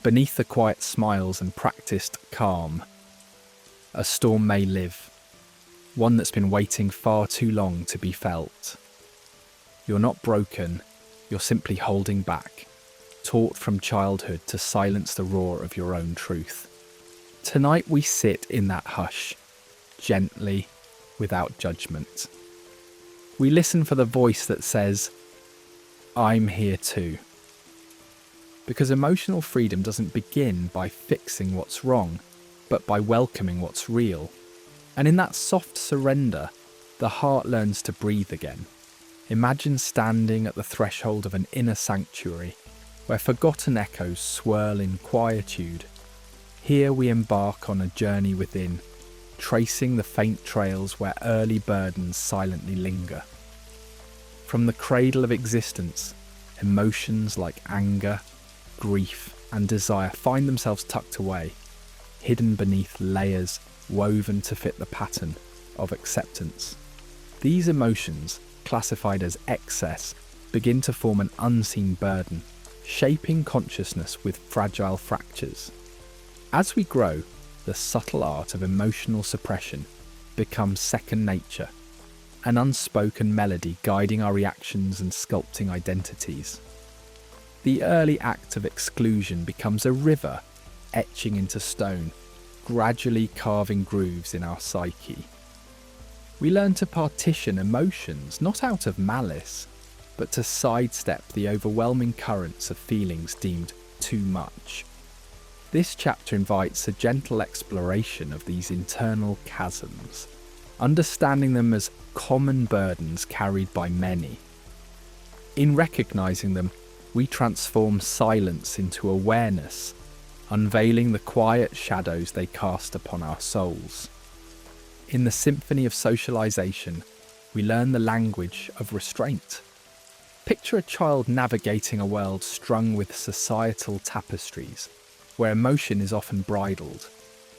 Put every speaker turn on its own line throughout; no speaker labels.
Beneath the quiet smiles and practiced calm, a storm may live, one that's been waiting far too long to be felt. You're not broken, you're simply holding back, taught from childhood to silence the roar of your own truth. Tonight we sit in that hush, gently, without judgment. We listen for the voice that says, I'm here too. Because emotional freedom doesn't begin by fixing what's wrong, but by welcoming what's real. And in that soft surrender, the heart learns to breathe again. Imagine standing at the threshold of an inner sanctuary, where forgotten echoes swirl in quietude. Here we embark on a journey within, tracing the faint trails where early burdens silently linger. From the cradle of existence, emotions like anger, grief, and desire find themselves tucked away, hidden beneath layers woven to fit the pattern of acceptance. These emotions, classified as excess, begin to form an unseen burden, shaping consciousness with fragile fractures. As we grow, the subtle art of emotional suppression becomes second nature, an unspoken melody guiding our reactions and sculpting identities. The early act of exclusion becomes a river, etching into stone, gradually carving grooves in our psyche. We learn to partition emotions, not out of malice, but to sidestep the overwhelming currents of feelings deemed too much. This chapter invites a gentle exploration of these internal chasms, understanding them as common burdens carried by many. In recognizing them, we transform silence into awareness, unveiling the quiet shadows they cast upon our souls. In the symphony of socialization, we learn the language of restraint. Picture a child navigating a world strung with societal tapestries, where emotion is often bridled.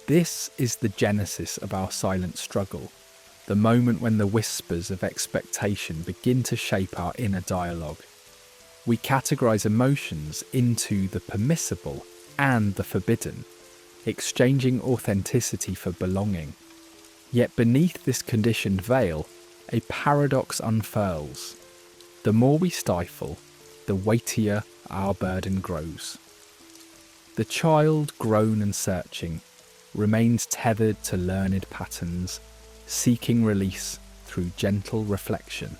This is the genesis of our silent struggle, the moment when the whispers of expectation begin to shape our inner dialogue. We categorize emotions into the permissible and the forbidden, exchanging authenticity for belonging. Yet beneath this conditioned veil, a paradox unfurls. The more we stifle, the weightier our burden grows. The child, grown and searching, remains tethered to learned patterns, seeking release through gentle reflection.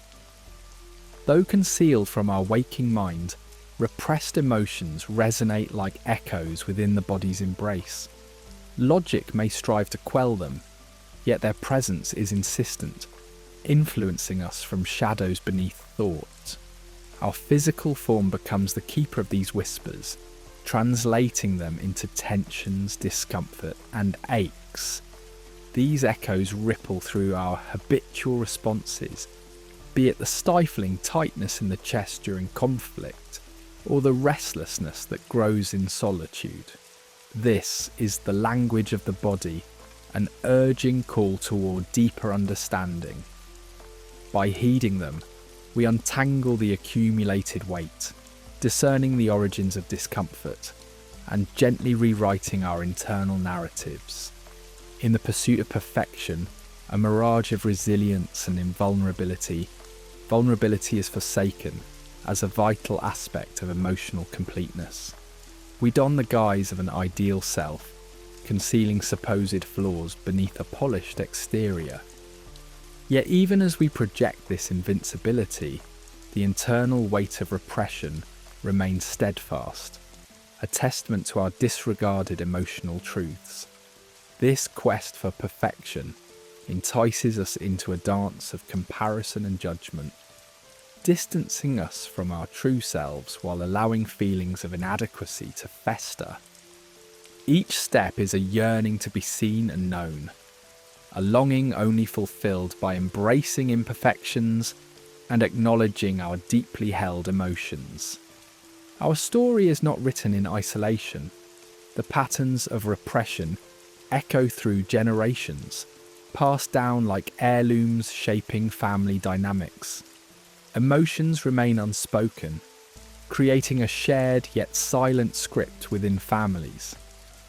Though concealed from our waking mind, repressed emotions resonate like echoes within the body's embrace. Logic may strive to quell them, yet their presence is insistent, influencing us from shadows beneath thought. Our physical form becomes the keeper of these whispers, translating them into tensions, discomfort, and aches. These echoes ripple through our habitual responses, be it the stifling tightness in the chest during conflict, or the restlessness that grows in solitude. This is the language of the body, an urging call toward deeper understanding. By heeding them, we untangle the accumulated weight, discerning the origins of discomfort, and gently rewriting our internal narratives. In the pursuit of perfection, a mirage of resilience and invulnerability, vulnerability is forsaken as a vital aspect of emotional completeness. We don the guise of an ideal self, concealing supposed flaws beneath a polished exterior. Yet even as we project this invincibility, the internal weight of repression remains steadfast, a testament to our disregarded emotional truths. This quest for perfection entices us into a dance of comparison and judgment, distancing us from our true selves while allowing feelings of inadequacy to fester. Each step is a yearning to be seen and known, a longing only fulfilled by embracing imperfections and acknowledging our deeply held emotions. Our story is not written in isolation. The patterns of repression echo through generations, passed down like heirlooms shaping family dynamics. Emotions remain unspoken, creating a shared yet silent script within families.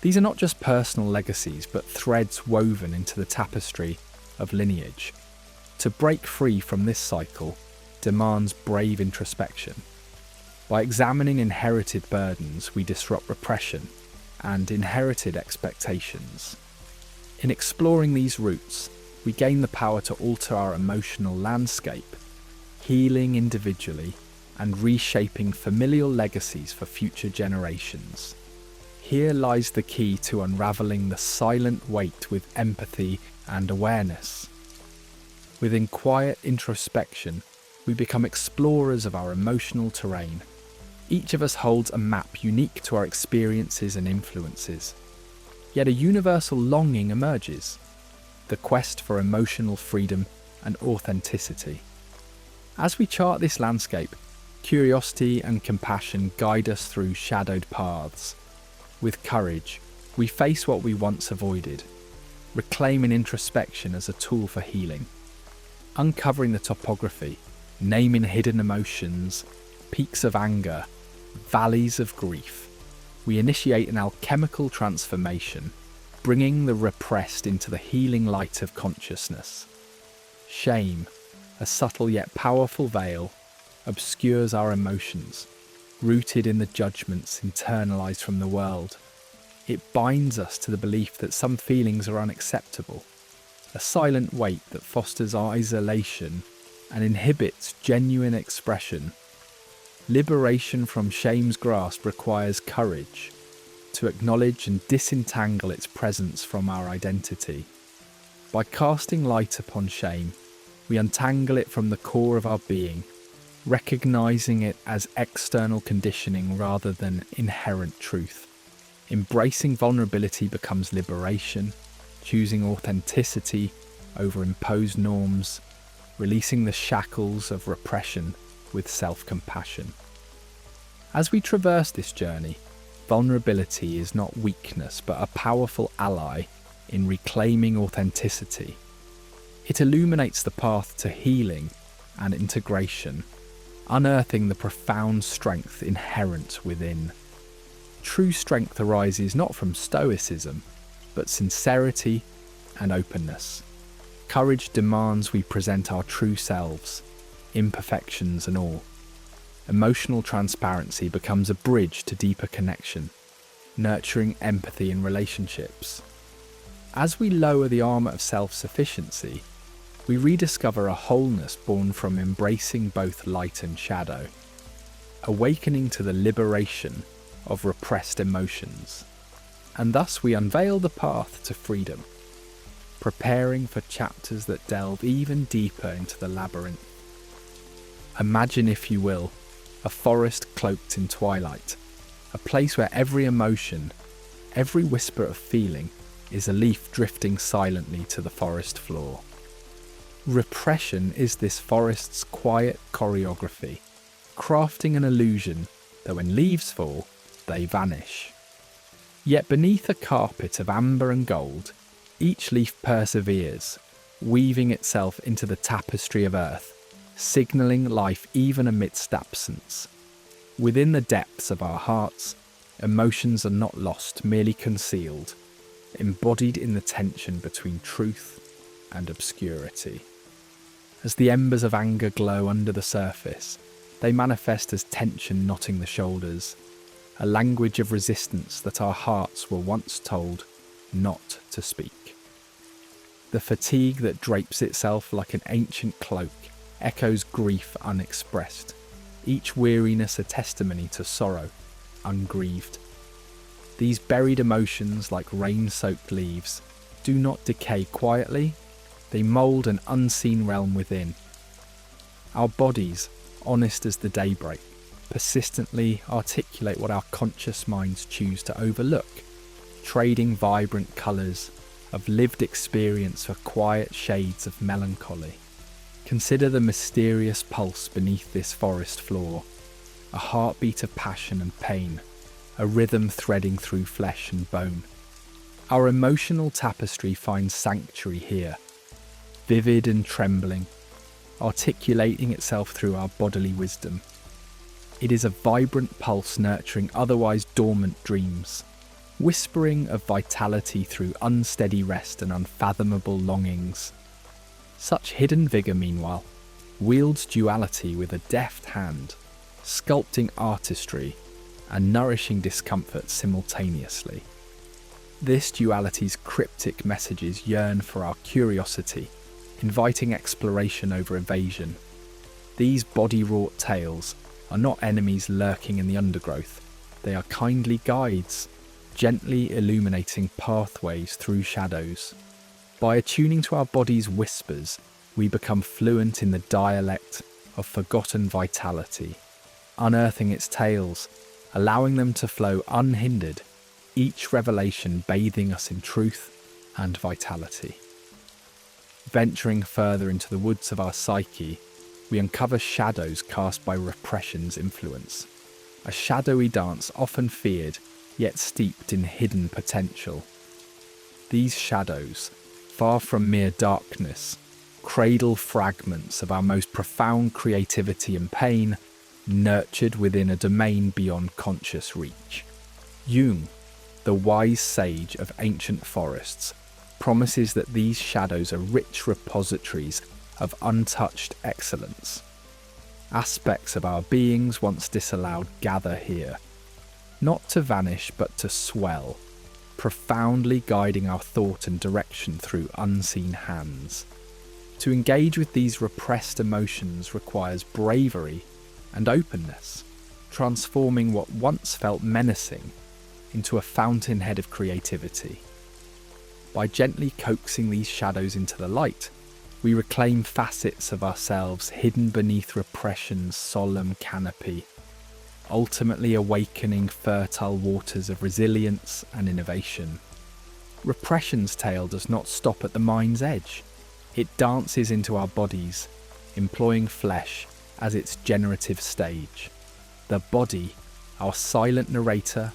These are not just personal legacies, but threads woven into the tapestry of lineage. To break free from this cycle demands brave introspection. By examining inherited burdens, we disrupt repression and inherited expectations. In exploring these roots, we gain the power to alter our emotional landscape, healing individually and reshaping familial legacies for future generations. Here lies the key to unraveling the silent weight with empathy and awareness. Within quiet introspection, we become explorers of our emotional terrain. Each of us holds a map unique to our experiences and influences. Yet a universal longing emerges, the quest for emotional freedom and authenticity. As we chart this landscape, curiosity and compassion guide us through shadowed paths. With courage, we face what we once avoided, reclaiming introspection as a tool for healing. Uncovering the topography, naming hidden emotions, peaks of anger, valleys of grief, we initiate an alchemical transformation, bringing the repressed into the healing light of consciousness. Shame, a subtle yet powerful veil, obscures our emotions, rooted in the judgments internalized from the world. It binds us to the belief that some feelings are unacceptable, a silent weight that fosters isolation and inhibits genuine expression. Liberation from shame's grasp requires courage to acknowledge and disentangle its presence from our identity. By casting light upon shame, we untangle it from the core of our being, recognizing it as external conditioning rather than inherent truth. Embracing vulnerability becomes liberation, choosing authenticity over imposed norms, releasing the shackles of repression with self-compassion. As we traverse this journey, vulnerability is not weakness but a powerful ally in reclaiming authenticity. It illuminates the path to healing and integration, unearthing the profound strength inherent within. True strength arises not from stoicism, but sincerity and openness. Courage demands we present our true selves, imperfections and all. Emotional transparency becomes a bridge to deeper connection, nurturing empathy in relationships. As we lower the armour of self-sufficiency, we rediscover a wholeness born from embracing both light and shadow, awakening to the liberation of repressed emotions. And thus we unveil the path to freedom, preparing for chapters that delve even deeper into the labyrinth. Imagine, if you will, a forest cloaked in twilight, a place where every emotion, every whisper of feeling, is a leaf drifting silently to the forest floor. Repression is this forest's quiet choreography, crafting an illusion that when leaves fall, they vanish. Yet beneath a carpet of amber and gold, each leaf perseveres, weaving itself into the tapestry of earth, signalling life even amidst absence. Within the depths of our hearts, emotions are not lost, merely concealed, embodied in the tension between truth and obscurity. As the embers of anger glow under the surface, they manifest as tension knotting the shoulders, a language of resistance that our hearts were once told not to speak. The fatigue that drapes itself like an ancient cloak echoes grief unexpressed, each weariness a testimony to sorrow ungrieved. These buried emotions, like rain-soaked leaves, do not decay quietly, they mould an unseen realm within. Our bodies, honest as the daybreak, persistently articulate what our conscious minds choose to overlook, trading vibrant colours of lived experience for quiet shades of melancholy. Consider the mysterious pulse beneath this forest floor, a heartbeat of passion and pain, a rhythm threading through flesh and bone. Our emotional tapestry finds sanctuary here, vivid and trembling, articulating itself through our bodily wisdom. It is a vibrant pulse nurturing otherwise dormant dreams, whispering of vitality through unsteady rest and unfathomable longings. Such hidden vigour, meanwhile, wields duality with a deft hand, sculpting artistry and nourishing discomfort simultaneously. This duality's cryptic messages yearn for our curiosity, inviting exploration over evasion. These body-wrought tales are not enemies lurking in the undergrowth. They are kindly guides, gently illuminating pathways through shadows. By attuning to our body's whispers, we become fluent in the dialect of forgotten vitality, unearthing its tales, allowing them to flow unhindered, each revelation bathing us in truth and vitality. Venturing further into the woods of our psyche, we uncover shadows cast by repression's influence, a shadowy dance often feared, yet steeped in hidden potential. These shadows, far from mere darkness, cradle fragments of our most profound creativity and pain, nurtured within a domain beyond conscious reach. Jung, the wise sage of ancient forests, promises that these shadows are rich repositories of untouched excellence. Aspects of our beings once disallowed gather here, not to vanish but to swell, profoundly guiding our thought and direction through unseen hands. To engage with these repressed emotions requires bravery and openness, transforming what once felt menacing into a fountainhead of creativity. By gently coaxing these shadows into the light, we reclaim facets of ourselves hidden beneath repression's solemn canopy, ultimately awakening fertile waters of resilience and innovation. Repression's tale does not stop at the mind's edge. It dances into our bodies, employing flesh as its generative stage. The body, our silent narrator,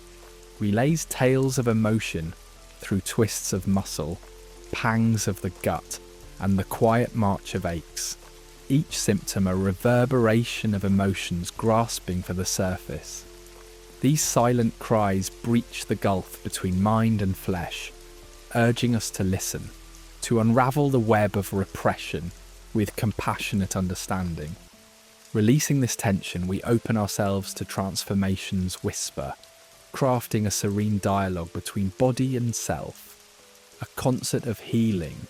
relays tales of emotion through twists of muscle, pangs of the gut, and the quiet march of aches, each symptom a reverberation of emotions grasping for the surface. These silent cries breach the gulf between mind and flesh, urging us to listen, to unravel the web of repression with compassionate understanding. Releasing this tension, we open ourselves to transformation's whisper, crafting a serene dialogue between body and self, a concert of healing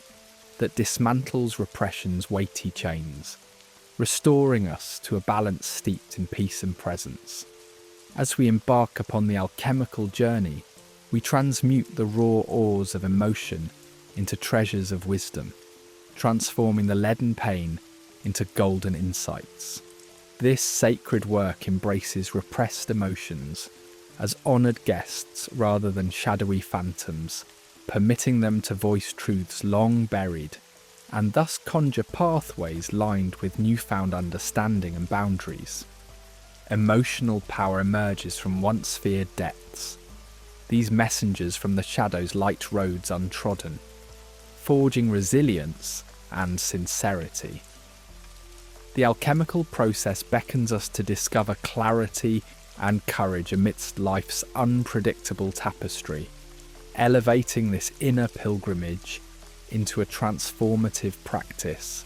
that dismantles repression's weighty chains, restoring us to a balance steeped in peace and presence. As we embark upon the alchemical journey, we transmute the raw ores of emotion into treasures of wisdom, transforming the leaden pain into golden insights. This sacred work embraces repressed emotions as honoured guests rather than shadowy phantoms, permitting them to voice truths long buried, and thus conjure pathways lined with newfound understanding and boundaries. Emotional power emerges from once feared depths. These messengers from the shadows light roads untrodden, forging resilience and sincerity. The alchemical process beckons us to discover clarity and courage amidst life's unpredictable tapestry, elevating this inner pilgrimage into a transformative practice,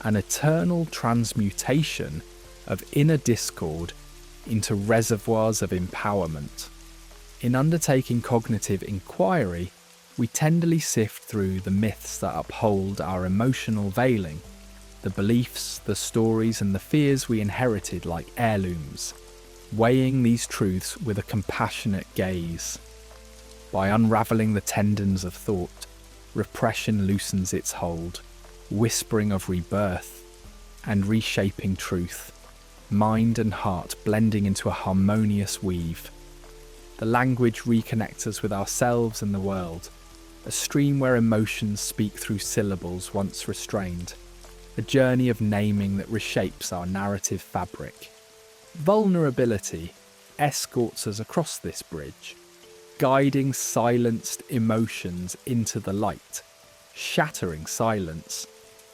an eternal transmutation of inner discord into reservoirs of empowerment. In undertaking cognitive inquiry, we tenderly sift through the myths that uphold our emotional veiling, the beliefs, the stories, and the fears we inherited like heirlooms, weighing these truths with a compassionate gaze. By unravelling the tendons of thought, repression loosens its hold, whispering of rebirth and reshaping truth, mind and heart blending into a harmonious weave. The language reconnects us with ourselves and the world, a stream where emotions speak through syllables once restrained, a journey of naming that reshapes our narrative fabric. Vulnerability escorts us across this bridge, guiding silenced emotions into the light, shattering silence,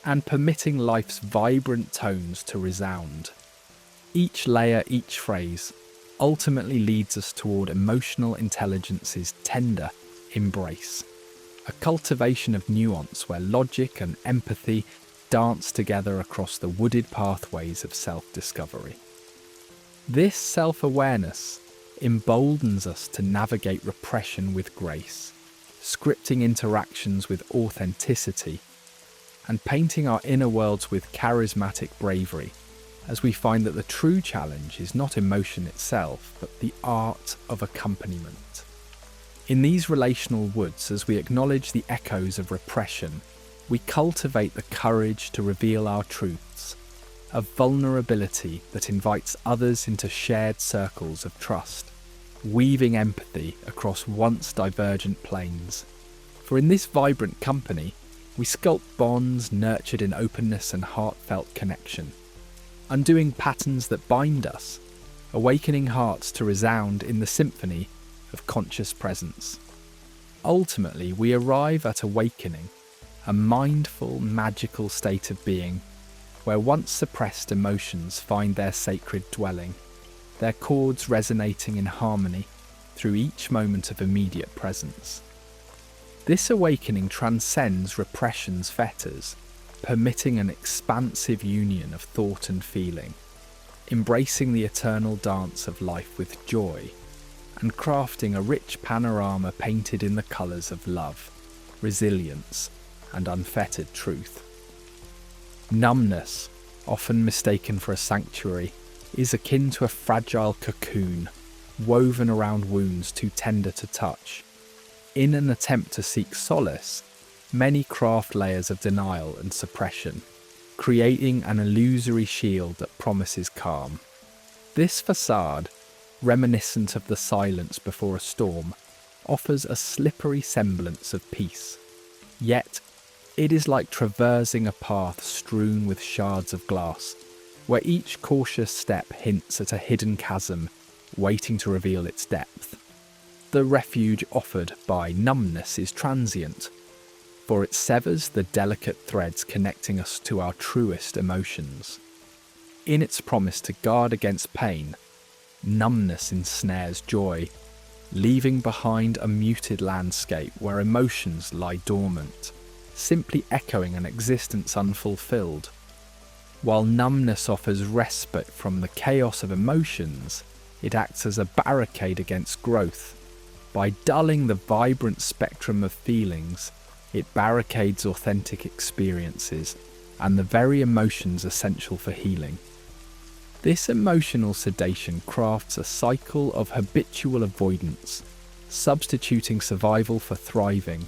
and permitting life's vibrant tones to resound. Each layer, each phrase, ultimately leads us toward emotional intelligence's tender embrace, a cultivation of nuance where logic and empathy dance together across the wooded pathways of self-discovery. This self-awareness emboldens us to navigate repression with grace, scripting interactions with authenticity, and painting our inner worlds with charismatic bravery, as we find that the true challenge is not emotion itself, but the art of accompaniment. In these relational woods, as we acknowledge the echoes of repression, we cultivate the courage to reveal our truths, a vulnerability that invites others into shared circles of trust, weaving empathy across once divergent planes. For in this vibrant company, we sculpt bonds nurtured in openness and heartfelt connection, undoing patterns that bind us, awakening hearts to resound in the symphony of conscious presence. Ultimately, we arrive at awakening, a mindful, magical state of being, where once suppressed emotions find their sacred dwelling, their chords resonating in harmony through each moment of immediate presence. This awakening transcends repression's fetters, permitting an expansive union of thought and feeling, embracing the eternal dance of life with joy, and crafting a rich panorama painted in the colours of love, resilience, and unfettered truth. Numbness, often mistaken for a sanctuary, is akin to a fragile cocoon, woven around wounds too tender to touch. In an attempt to seek solace, many craft layers of denial and suppression, creating an illusory shield that promises calm. This facade, reminiscent of the silence before a storm, offers a slippery semblance of peace. Yet, it is like traversing a path strewn with shards of glass, where each cautious step hints at a hidden chasm waiting to reveal its depth. The refuge offered by numbness is transient, for it severs the delicate threads connecting us to our truest emotions. In its promise to guard against pain, numbness ensnares joy, leaving behind a muted landscape where emotions lie dormant, simply echoing an existence unfulfilled. While numbness offers respite from the chaos of emotions, it acts as a barricade against growth. By dulling the vibrant spectrum of feelings, it barricades authentic experiences and the very emotions essential for healing. This emotional sedation crafts a cycle of habitual avoidance, substituting survival for thriving.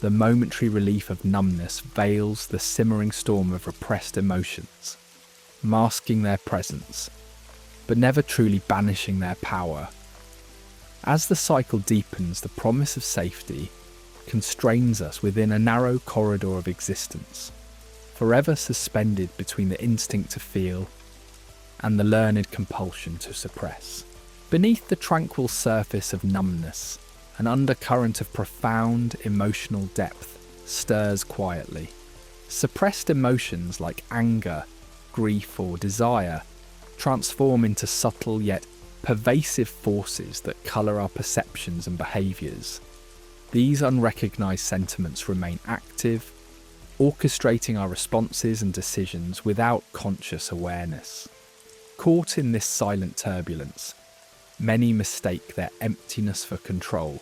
The momentary relief of numbness veils the simmering storm of repressed emotions, masking their presence, but never truly banishing their power. As the cycle deepens, the promise of safety constrains us within a narrow corridor of existence, forever suspended between the instinct to feel and the learned compulsion to suppress. Beneath the tranquil surface of numbness, an undercurrent of profound emotional depth stirs quietly. Suppressed emotions like anger, grief, or desire transform into subtle yet pervasive forces that colour our perceptions and behaviours. These unrecognised sentiments remain active, orchestrating our responses and decisions without conscious awareness. Caught in this silent turbulence, many mistake their emptiness for control,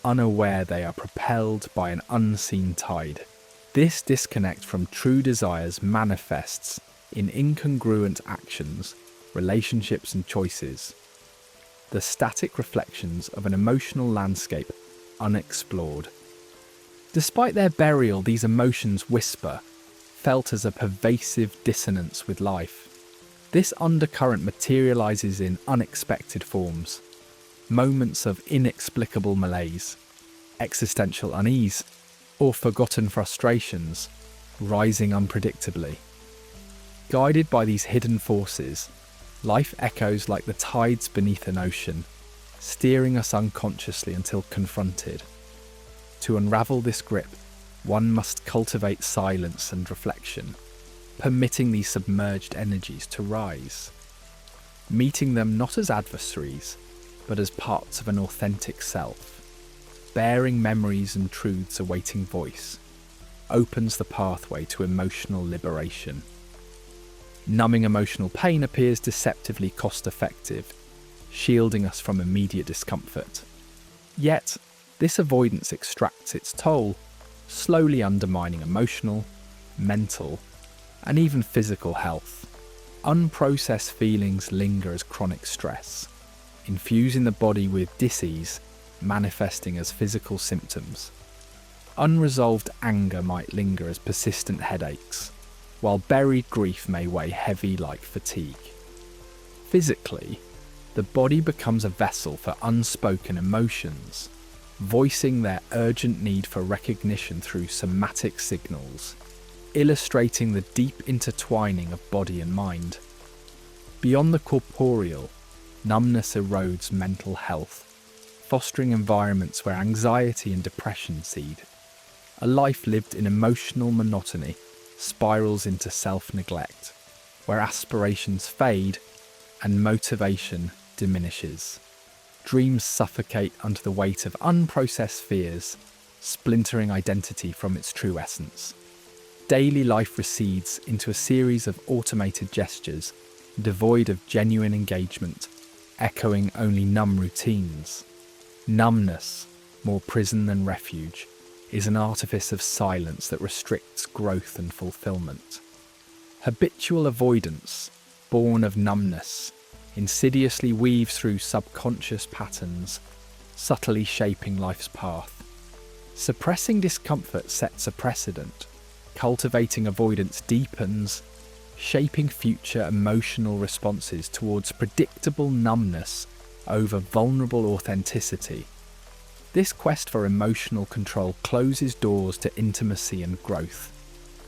unaware they are propelled by an unseen tide. This disconnect from true desires manifests in incongruent actions, relationships and choices, the static reflections of an emotional landscape unexplored. Despite their burial, these emotions whisper, felt as a pervasive dissonance with life. This undercurrent materializes in unexpected forms, moments of inexplicable malaise, existential unease, or forgotten frustrations rising unpredictably. Guided by these hidden forces, life echoes like the tides beneath an ocean, steering us unconsciously until confronted. To unravel this grip, one must cultivate silence and reflection, permitting these submerged energies to rise. Meeting them not as adversaries, but as parts of an authentic self, bearing memories and truths awaiting voice, opens the pathway to emotional liberation. Numbing emotional pain appears deceptively cost-effective, shielding us from immediate discomfort. Yet, this avoidance extracts its toll, slowly undermining emotional, mental, and even physical health. Unprocessed feelings linger as chronic stress, infusing the body with dis-ease, manifesting as physical symptoms. Unresolved anger might linger as persistent headaches, while buried grief may weigh heavy like fatigue. Physically, the body becomes a vessel for unspoken emotions, voicing their urgent need for recognition through somatic signals, illustrating the deep intertwining of body and mind. Beyond the corporeal, numbness erodes mental health, fostering environments where anxiety and depression seed. A life lived in emotional monotony spirals into self-neglect, where aspirations fade and motivation diminishes. Dreams suffocate under the weight of unprocessed fears, splintering identity from its true essence. Daily life recedes into a series of automated gestures, devoid of genuine engagement, echoing only numb routines. Numbness, more prison than refuge, is an artifice of silence that restricts growth and fulfillment. Habitual avoidance, born of numbness, insidiously weaves through subconscious patterns, subtly shaping life's path. Suppressing discomfort sets a precedent. Cultivating avoidance deepens, shaping future emotional responses towards predictable numbness over vulnerable authenticity. This quest for emotional control closes doors to intimacy and growth,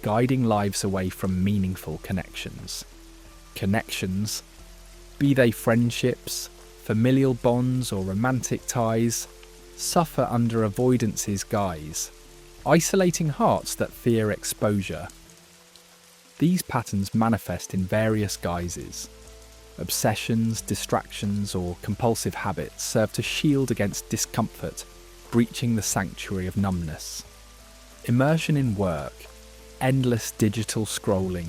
guiding lives away from meaningful connections. Connections, be they friendships, familial bonds, or romantic ties, suffer under avoidance's guise, isolating hearts that fear exposure. These patterns manifest in various guises. Obsessions, distractions, or compulsive habits serve to shield against discomfort, breaching the sanctuary of numbness. Immersion in work, endless digital scrolling,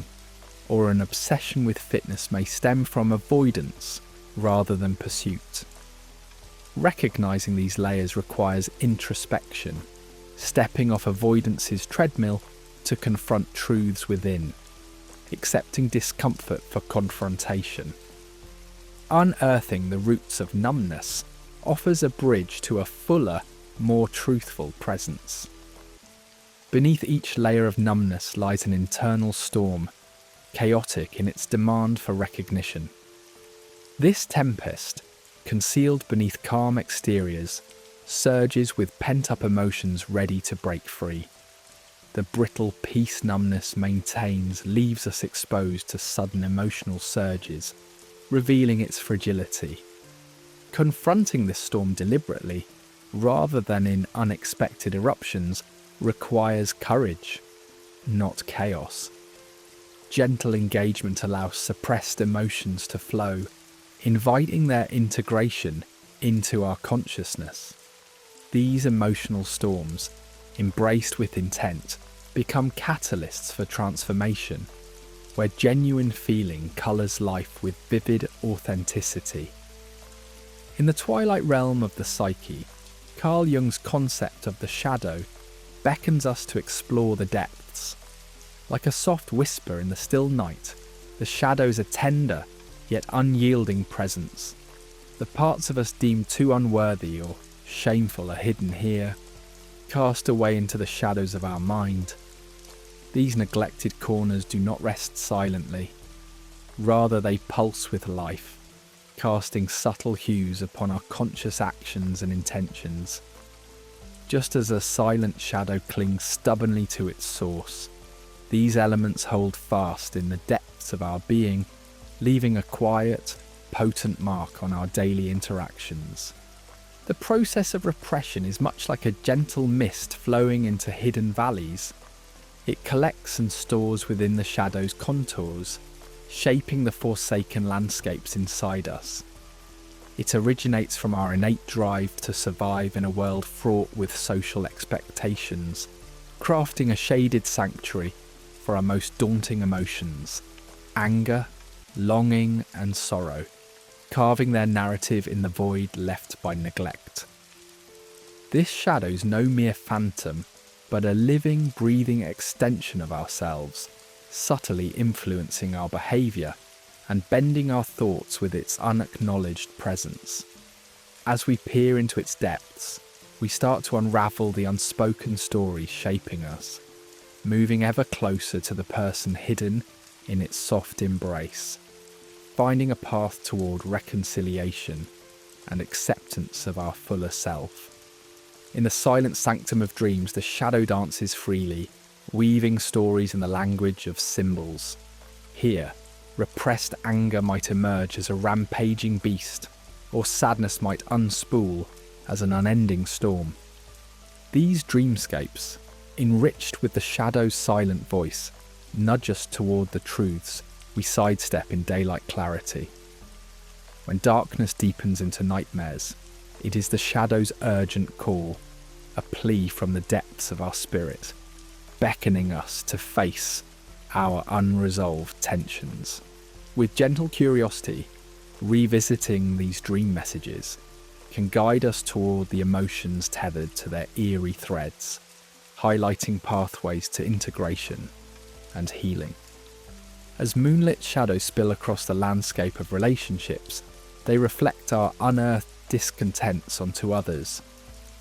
or an obsession with fitness may stem from avoidance rather than pursuit. Recognizing these layers requires introspection, stepping off avoidance's treadmill to confront truths within, accepting discomfort for confrontation. Unearthing the roots of numbness offers a bridge to a fuller, more truthful presence. Beneath each layer of numbness lies an internal storm, chaotic in its demand for recognition. This tempest, concealed beneath calm exteriors, surges with pent-up emotions ready to break free. The brittle peace numbness maintains leaves us exposed to sudden emotional surges, revealing its fragility. Confronting this storm deliberately, rather than in unexpected eruptions, requires courage, not chaos. Gentle engagement allows suppressed emotions to flow, inviting their integration into our consciousness. These emotional storms, embraced with intent, become catalysts for transformation, where genuine feeling colours life with vivid authenticity. In the twilight realm of the psyche, Carl Jung's concept of the shadow beckons us to explore the depths. Like a soft whisper in the still night, the shadow's a tender yet unyielding presence. The parts of us deemed too unworthy or shameful are hidden here, cast away into the shadows of our mind. These neglected corners do not rest silently. Rather, they pulse with life, casting subtle hues upon our conscious actions and intentions. Just as a silent shadow clings stubbornly to its source, these elements hold fast in the depths of our being, leaving a quiet, potent mark on our daily interactions. The process of repression is much like a gentle mist flowing into hidden valleys. It collects and stores within the shadow's contours, shaping the forsaken landscapes inside us. It originates from our innate drive to survive in a world fraught with social expectations, crafting a shaded sanctuary for our most daunting emotions: anger, longing, and sorrow, carving their narrative in the void left by neglect. This shadow's no mere phantom, but a living, breathing extension of ourselves, subtly influencing our behaviour and bending our thoughts with its unacknowledged presence. As we peer into its depths, we start to unravel the unspoken stories shaping us, moving ever closer to the person hidden in its soft embrace, finding a path toward reconciliation and acceptance of our fuller self. In the silent sanctum of dreams, the shadow dances freely, weaving stories in the language of symbols. Here, repressed anger might emerge as a rampaging beast, or sadness might unspool as an unending storm. These dreamscapes, enriched with the shadow's silent voice, nudge us toward the truths we sidestep in daylight clarity. When darkness deepens into nightmares, it is the shadow's urgent call, a plea from the depths of our spirit, beckoning us to face our unresolved tensions. With gentle curiosity, revisiting these dream messages can guide us toward the emotions tethered to their eerie threads, highlighting pathways to integration and healing. As moonlit shadows spill across the landscape of relationships, they reflect our unearthed discontents onto others.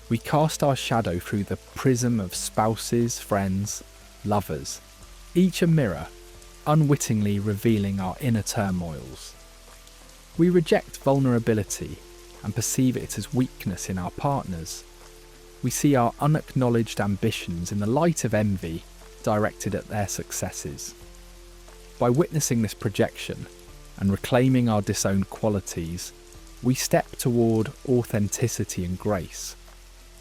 We cast our shadow through the prism of spouses, friends, lovers, each a mirror, unwittingly revealing our inner turmoils. We reject vulnerability and perceive it as weakness in our partners. We see our unacknowledged ambitions in the light of envy directed at their successes. By witnessing this projection and reclaiming our disowned qualities, we step toward authenticity and grace.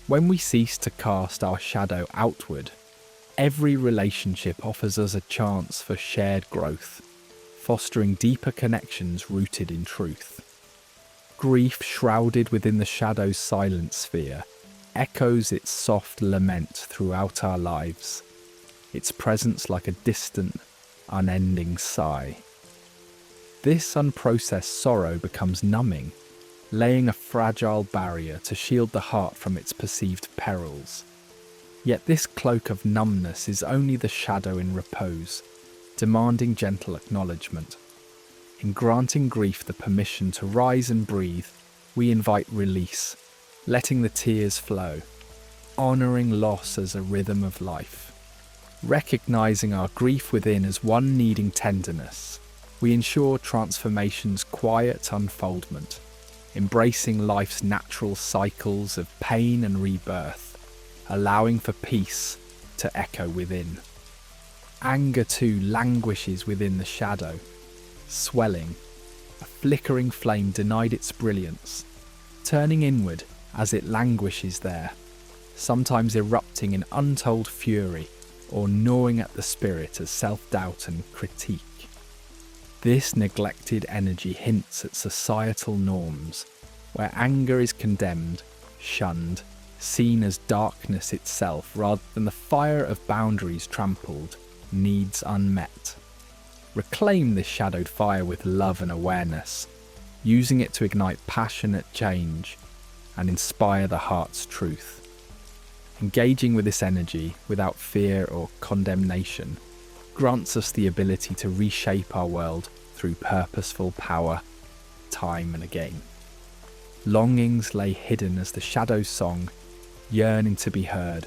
When we cease to cast our shadow outward, every relationship offers us a chance for shared growth, fostering deeper connections rooted in truth. Grief shrouded within the shadow's silent sphere echoes its soft lament throughout our lives, its presence like a distant, unending sigh. This unprocessed sorrow becomes numbing, laying a fragile barrier to shield the heart from its perceived perils. Yet this cloak of numbness is only the shadow in repose, demanding gentle acknowledgement. In granting grief the permission to rise and breathe, we invite release, letting the tears flow, honouring loss as a rhythm of life. Recognising our grief within as one needing tenderness, we ensure transformation's quiet unfoldment, embracing life's natural cycles of pain and rebirth, allowing for peace to echo within. Anger too languishes within the shadow, swelling, a flickering flame denied its brilliance, turning inward as it languishes there, sometimes erupting in untold fury or gnawing at the spirit as self-doubt and critique. This neglected energy hints at societal norms, where anger is condemned, shunned, seen as darkness itself rather than the fire of boundaries trampled, needs unmet. Reclaim this shadowed fire with love and awareness, using it to ignite passionate change and inspire the heart's truth. Engaging with this energy without fear or condemnation grants us the ability to reshape our world through purposeful power, time and again. Longings lay hidden as the shadow's song, yearning to be heard,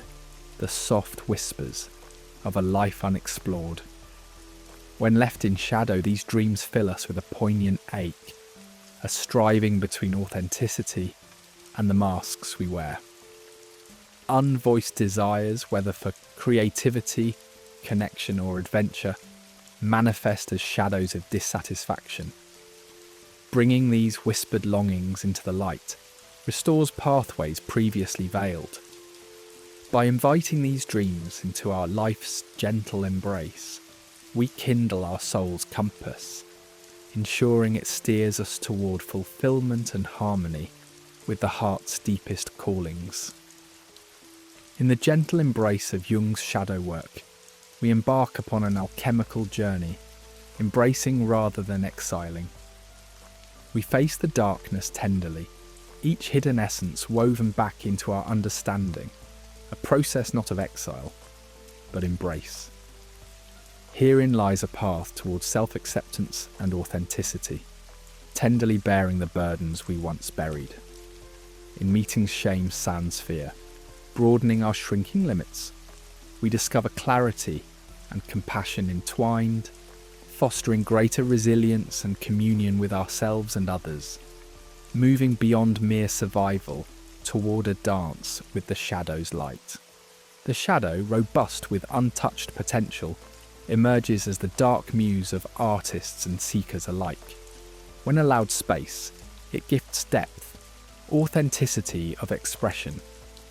the soft whispers of a life unexplored. When left in shadow, these dreams fill us with a poignant ache, a striving between authenticity and the masks we wear. Unvoiced desires, whether for creativity, connection or adventure, manifest as shadows of dissatisfaction. Bringing these whispered longings into the light restores pathways previously veiled. By inviting these dreams into our life's gentle embrace, we kindle our soul's compass, ensuring it steers us toward fulfillment and harmony with the heart's deepest callings. In the gentle embrace of Jung's shadow work, we embark upon an alchemical journey, embracing rather than exiling. We face the darkness tenderly, each hidden essence woven back into our understanding, a process not of exile, but embrace. Herein lies a path towards self-acceptance and authenticity, tenderly bearing the burdens we once buried. In meeting shame's sand sphere, broadening our shrinking limits, we discover clarity and compassion entwined, fostering greater resilience and communion with ourselves and others, moving beyond mere survival toward a dance with the shadow's light. The shadow, robust with untouched potential, emerges as the dark muse of artists and seekers alike. When allowed space, it gifts depth, authenticity of expression,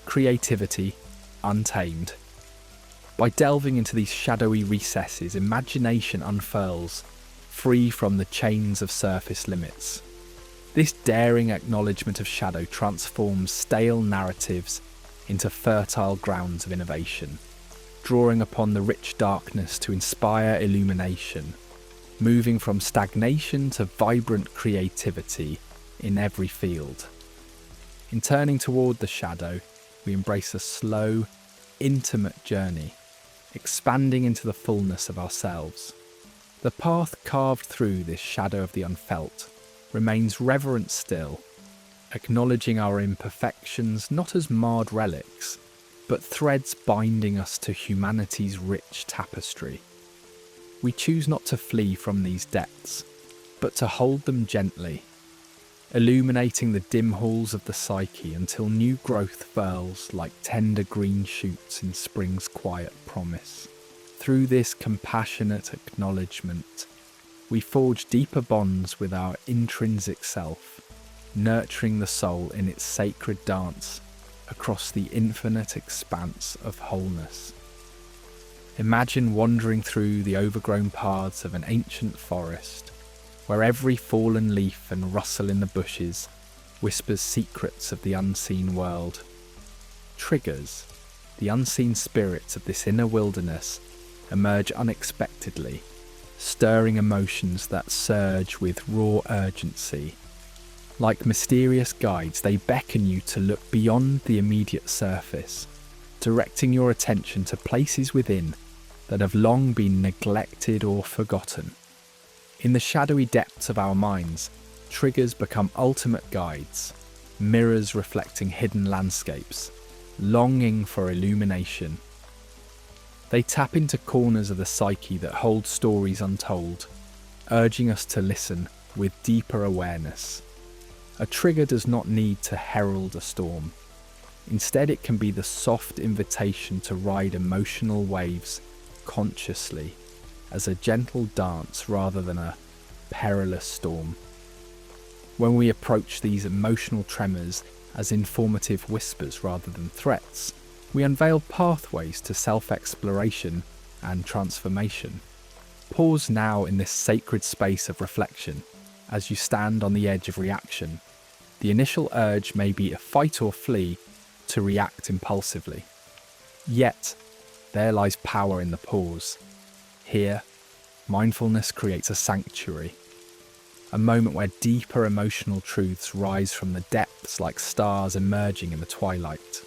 creativity untamed. By delving into these shadowy recesses, imagination unfurls, free from the chains of surface limits. This daring acknowledgement of shadow transforms stale narratives into fertile grounds of innovation, drawing upon the rich darkness to inspire illumination, moving from stagnation to vibrant creativity in every field. In turning toward the shadow, we embrace a slow, intimate journey, expanding into the fullness of ourselves. The path carved through this shadow of the unfelt remains reverent still, acknowledging our imperfections not as marred relics, but threads binding us to humanity's rich tapestry. We choose not to flee from these depths, but to hold them gently, illuminating the dim halls of the psyche until new growth furls like tender green shoots in spring's quiet promise. Through this compassionate acknowledgement, we forge deeper bonds with our intrinsic self, nurturing the soul in its sacred dance across the infinite expanse of wholeness. Imagine wandering through the overgrown paths of an ancient forest, where every fallen leaf and rustle in the bushes whispers secrets of the unseen world. Triggers, the unseen spirits of this inner wilderness, emerge unexpectedly, stirring emotions that surge with raw urgency. Like mysterious guides, they beckon you to look beyond the immediate surface, directing your attention to places within that have long been neglected or forgotten. In the shadowy depths of our minds, triggers become ultimate guides, mirrors reflecting hidden landscapes, longing for illumination. They tap into corners of the psyche that hold stories untold, urging us to listen with deeper awareness. A trigger does not need to herald a storm. Instead, it can be the soft invitation to ride emotional waves consciously, as a gentle dance rather than a perilous storm. When we approach these emotional tremors as informative whispers rather than threats, we unveil pathways to self-exploration and transformation. Pause now in this sacred space of reflection as you stand on the edge of reaction. The initial urge may be a fight or flee, to react impulsively. Yet, there lies power in the pause. Here, mindfulness creates a sanctuary, a moment where deeper emotional truths rise from the depths like stars emerging in the twilight.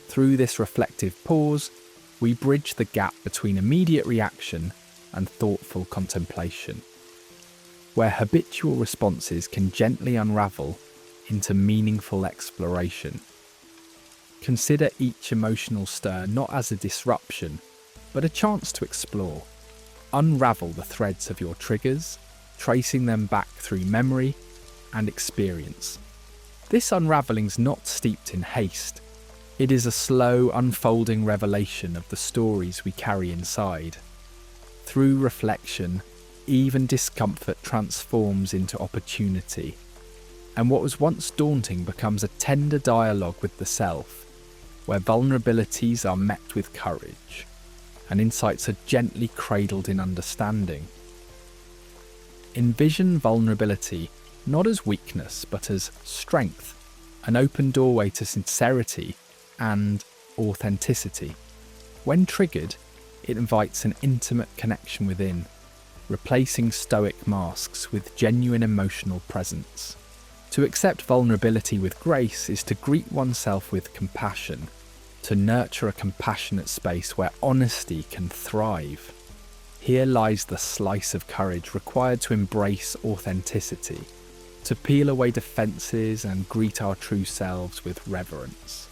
Through this reflective pause, we bridge the gap between immediate reaction and thoughtful contemplation, where habitual responses can gently unravel into meaningful exploration. Consider each emotional stir not as a disruption, but a chance to explore. Unravel the threads of your triggers, tracing them back through memory and experience. This unraveling's not steeped in haste. It is a slow, unfolding revelation of the stories we carry inside. Through reflection, even discomfort transforms into opportunity, and what was once daunting becomes a tender dialogue with the self, where vulnerabilities are met with courage, and insights are gently cradled in understanding. Envision vulnerability not as weakness, but as strength, an open doorway to sincerity and authenticity. When triggered, it invites an intimate connection within, replacing stoic masks with genuine emotional presence. To accept vulnerability with grace is to greet oneself with compassion, to nurture a compassionate space where honesty can thrive. Here lies the slice of courage required to embrace authenticity, to peel away defences and greet our true selves with reverence.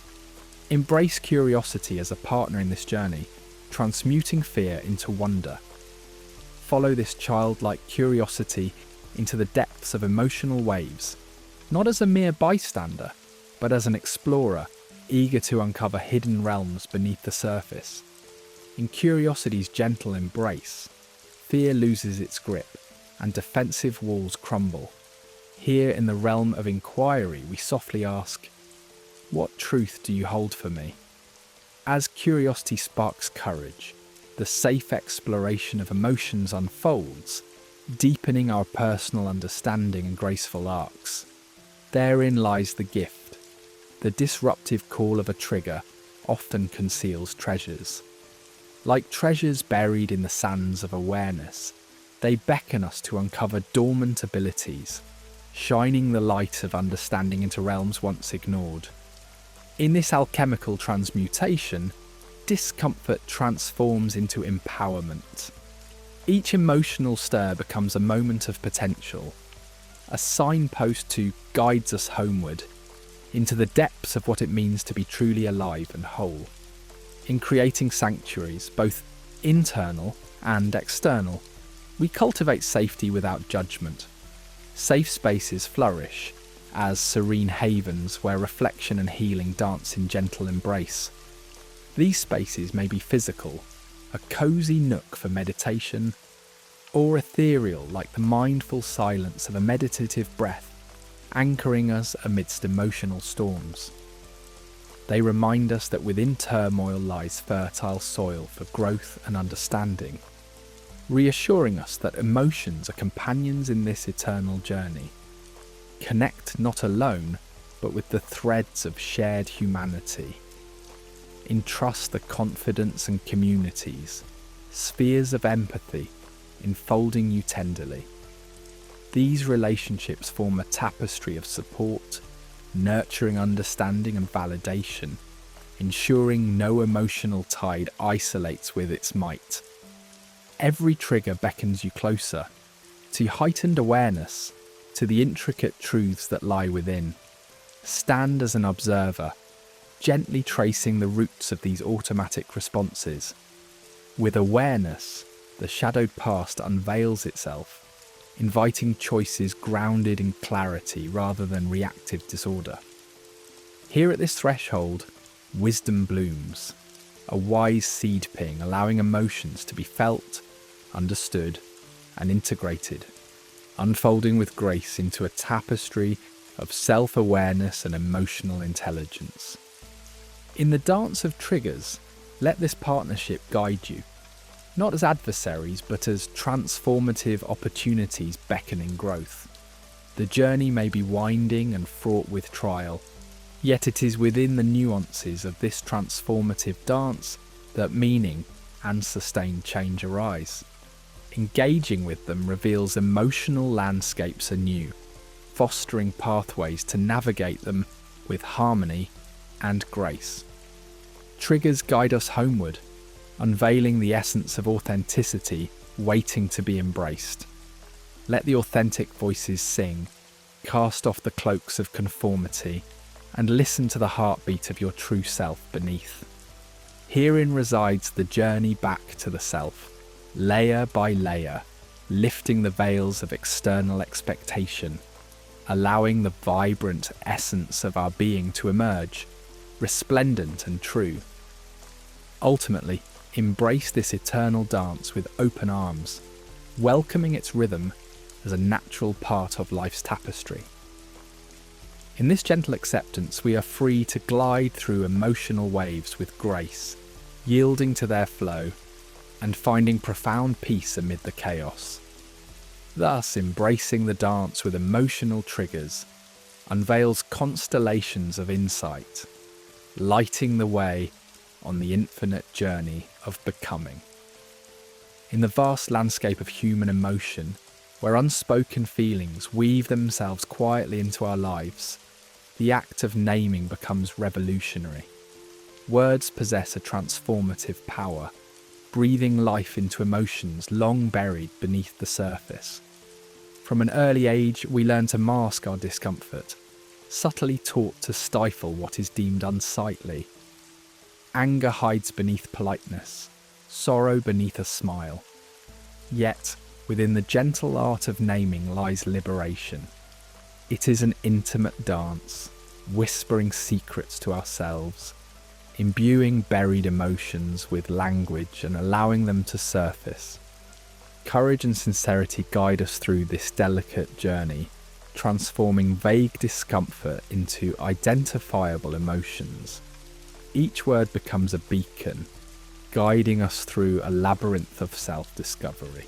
Embrace curiosity as a partner in this journey, transmuting fear into wonder. Follow this childlike curiosity into the depths of emotional waves, not as a mere bystander, but as an explorer, eager to uncover hidden realms beneath the surface. In curiosity's gentle embrace, fear loses its grip and defensive walls crumble. Here in the realm of inquiry, we softly ask, "What truth do you hold for me?" As curiosity sparks courage, the safe exploration of emotions unfolds, deepening our personal understanding and graceful arcs. Therein lies the gift. The disruptive call of a trigger often conceals treasures. Like treasures buried in the sands of awareness, they beckon us to uncover dormant abilities, shining the light of understanding into realms once ignored. In this alchemical transmutation, discomfort transforms into empowerment. Each emotional stir becomes a moment of potential, a signpost to guides us homeward, into the depths of what it means to be truly alive and whole. In creating sanctuaries, both internal and external, we cultivate safety without judgment. Safe spaces flourish as serene havens where reflection and healing dance in gentle embrace. These spaces may be physical, a cosy nook for meditation, or ethereal like the mindful silence of a meditative breath, anchoring us amidst emotional storms. They remind us that within turmoil lies fertile soil for growth and understanding, reassuring us that emotions are companions in this eternal journey. Connect not alone, but with the threads of shared humanity. Entrust the confidence and communities, spheres of empathy, enfolding you tenderly. These relationships form a tapestry of support, nurturing understanding and validation, ensuring no emotional tide isolates with its might. Every trigger beckons you closer, to heightened awareness, to the intricate truths that lie within. Stand as an observer, gently tracing the roots of these automatic responses. With awareness, the shadowed past unveils itself, inviting choices grounded in clarity rather than reactive disorder. Here at this threshold, wisdom blooms, a wise seed ping allowing emotions to be felt, understood, and integrated, unfolding with grace into a tapestry of self-awareness and emotional intelligence. In the dance of triggers, let this partnership guide you, not as adversaries, but as transformative opportunities beckoning growth. The journey may be winding and fraught with trial, yet it is within the nuances of this transformative dance that meaning and sustained change arise. Engaging with them reveals emotional landscapes anew, fostering pathways to navigate them with harmony and grace. Triggers guide us homeward, unveiling the essence of authenticity waiting to be embraced. Let the authentic voices sing, cast off the cloaks of conformity, and listen to the heartbeat of your true self beneath. Herein resides the journey back to the self, layer by layer, lifting the veils of external expectation, allowing the vibrant essence of our being to emerge, resplendent and true. Ultimately, embrace this eternal dance with open arms, welcoming its rhythm as a natural part of life's tapestry. In this gentle acceptance, we are free to glide through emotional waves with grace, yielding to their flow and finding profound peace amid the chaos. Thus, embracing the dance with emotional triggers unveils constellations of insight, lighting the way on the infinite journey of becoming. In the vast landscape of human emotion, where unspoken feelings weave themselves quietly into our lives, the act of naming becomes revolutionary. Words possess a transformative power, breathing life into emotions long buried beneath the surface. From an early age, we learn to mask our discomfort, subtly taught to stifle what is deemed unsightly. Anger hides beneath politeness, sorrow beneath a smile. Yet, within the gentle art of naming lies liberation. It is an intimate dance, whispering secrets to ourselves, imbuing buried emotions with language and allowing them to surface. Courage and sincerity guide us through this delicate journey, transforming vague discomfort into identifiable emotions. Each word becomes a beacon, guiding us through a labyrinth of self-discovery.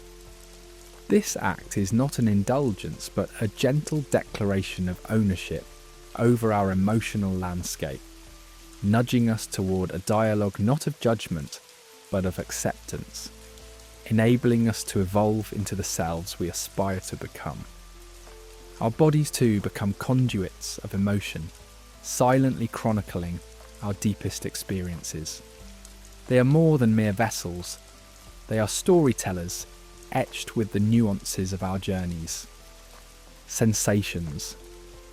This act is not an indulgence, but a gentle declaration of ownership over our emotional landscape, nudging us toward a dialogue not of judgment, but of acceptance, enabling us to evolve into the selves we aspire to become. Our bodies too become conduits of emotion, silently chronicling our deepest experiences. They are more than mere vessels. They are storytellers, etched with the nuances of our journeys. Sensations,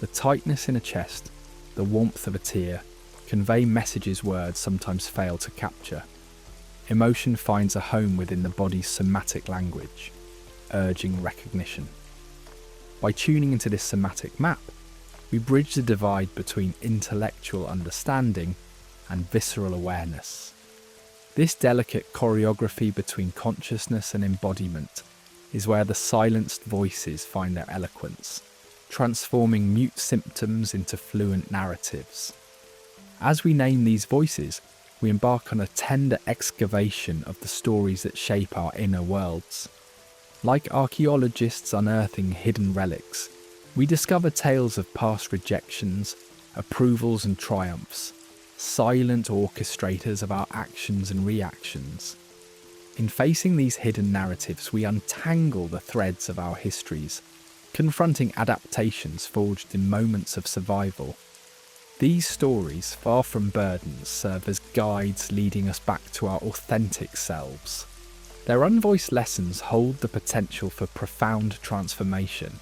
the tightness in a chest, the warmth of a tear, convey messages words sometimes fail to capture. Emotion finds a home within the body's somatic language, urging recognition. By tuning into this somatic map, we bridge the divide between intellectual understanding and visceral awareness. This delicate choreography between consciousness and embodiment is where the silenced voices find their eloquence, transforming mute symptoms into fluent narratives. As we name these voices, we embark on a tender excavation of the stories that shape our inner worlds. Like archaeologists unearthing hidden relics, we discover tales of past rejections, approvals and triumphs, silent orchestrators of our actions and reactions. In facing these hidden narratives, we untangle the threads of our histories, confronting adaptations forged in moments of survival. These stories, far from burdens, serve as guides leading us back to our authentic selves. Their unvoiced lessons hold the potential for profound transformation.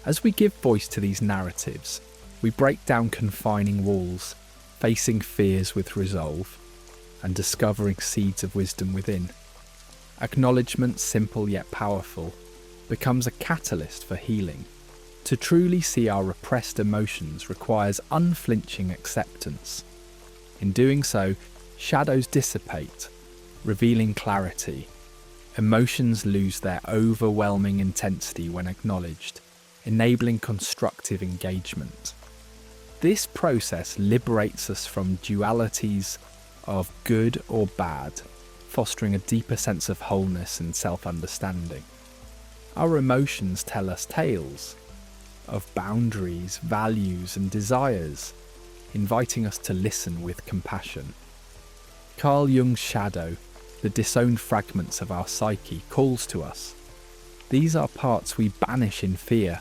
As we give voice to these narratives, we break down confining walls, facing fears with resolve, and discovering seeds of wisdom within. Acknowledgement, simple yet powerful, becomes a catalyst for healing. To truly see our repressed emotions requires unflinching acceptance. In doing so, shadows dissipate, revealing clarity. Emotions lose their overwhelming intensity when acknowledged, enabling constructive engagement. This process liberates us from dualities of good or bad, fostering a deeper sense of wholeness and self-understanding. Our emotions tell us tales of boundaries, values and desires, inviting us to listen with compassion. Carl Jung's shadow, the disowned fragments of our psyche, calls to us. These are parts we banish in fear,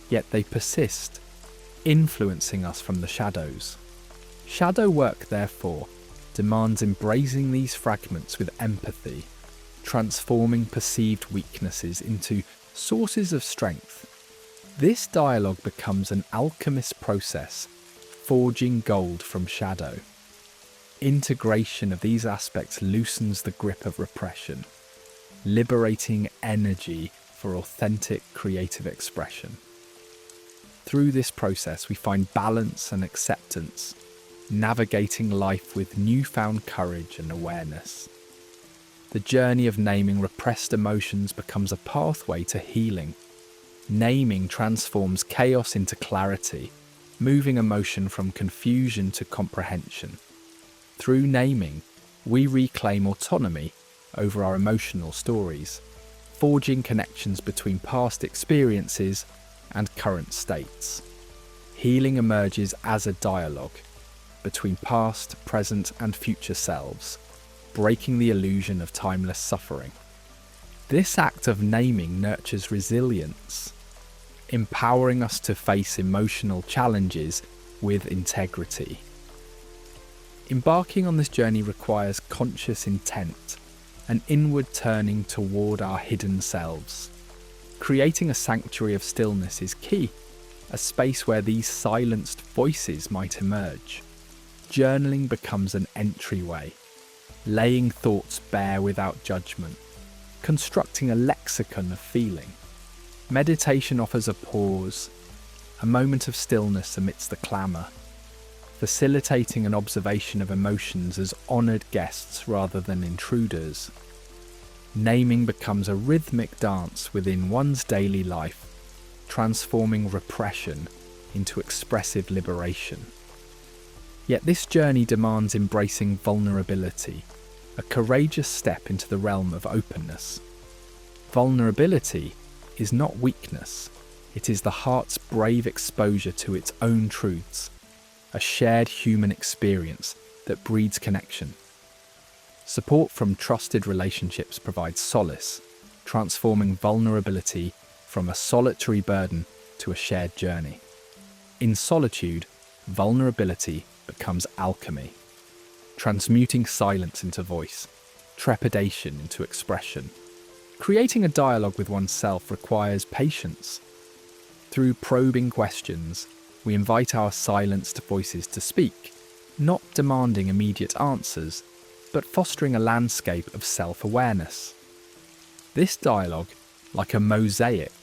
yet they persist, influencing us from the shadows. Shadow work, therefore, demands embracing these fragments with empathy, transforming perceived weaknesses into sources of strength. This dialogue becomes an alchemist process, forging gold from shadow. Integration of these aspects loosens the grip of repression, liberating energy for authentic creative expression. Through this process, we find balance and acceptance, navigating life with newfound courage and awareness. The journey of naming repressed emotions becomes a pathway to healing. Naming transforms chaos into clarity, moving emotion from confusion to comprehension. Through naming, we reclaim autonomy over our emotional stories, forging connections between past experiences and current states. Healing emerges as a dialogue between past, present, and future selves, breaking the illusion of timeless suffering. This act of naming nurtures resilience, empowering us to face emotional challenges with integrity. Embarking on this journey requires conscious intent, an inward turning toward our hidden selves. Creating a sanctuary of stillness is key, a space where these silenced voices might emerge. Journaling becomes an entryway, laying thoughts bare without judgment, constructing a lexicon of feeling. Meditation offers a pause, a moment of stillness amidst the clamour, facilitating an observation of emotions as honoured guests rather than intruders. Naming becomes a rhythmic dance within one's daily life, transforming repression into expressive liberation. Yet this journey demands embracing vulnerability, a courageous step into the realm of openness. Vulnerability is not weakness, it is the heart's brave exposure to its own truths, a shared human experience that breeds connection. Support from trusted relationships provides solace, transforming vulnerability from a solitary burden to a shared journey. In solitude, vulnerability becomes alchemy, transmuting silence into voice, trepidation into expression. Creating a dialogue with oneself requires patience. Through probing questions, we invite our silenced voices to speak, not demanding immediate answers, but fostering a landscape of self-awareness. This dialogue, like a mosaic,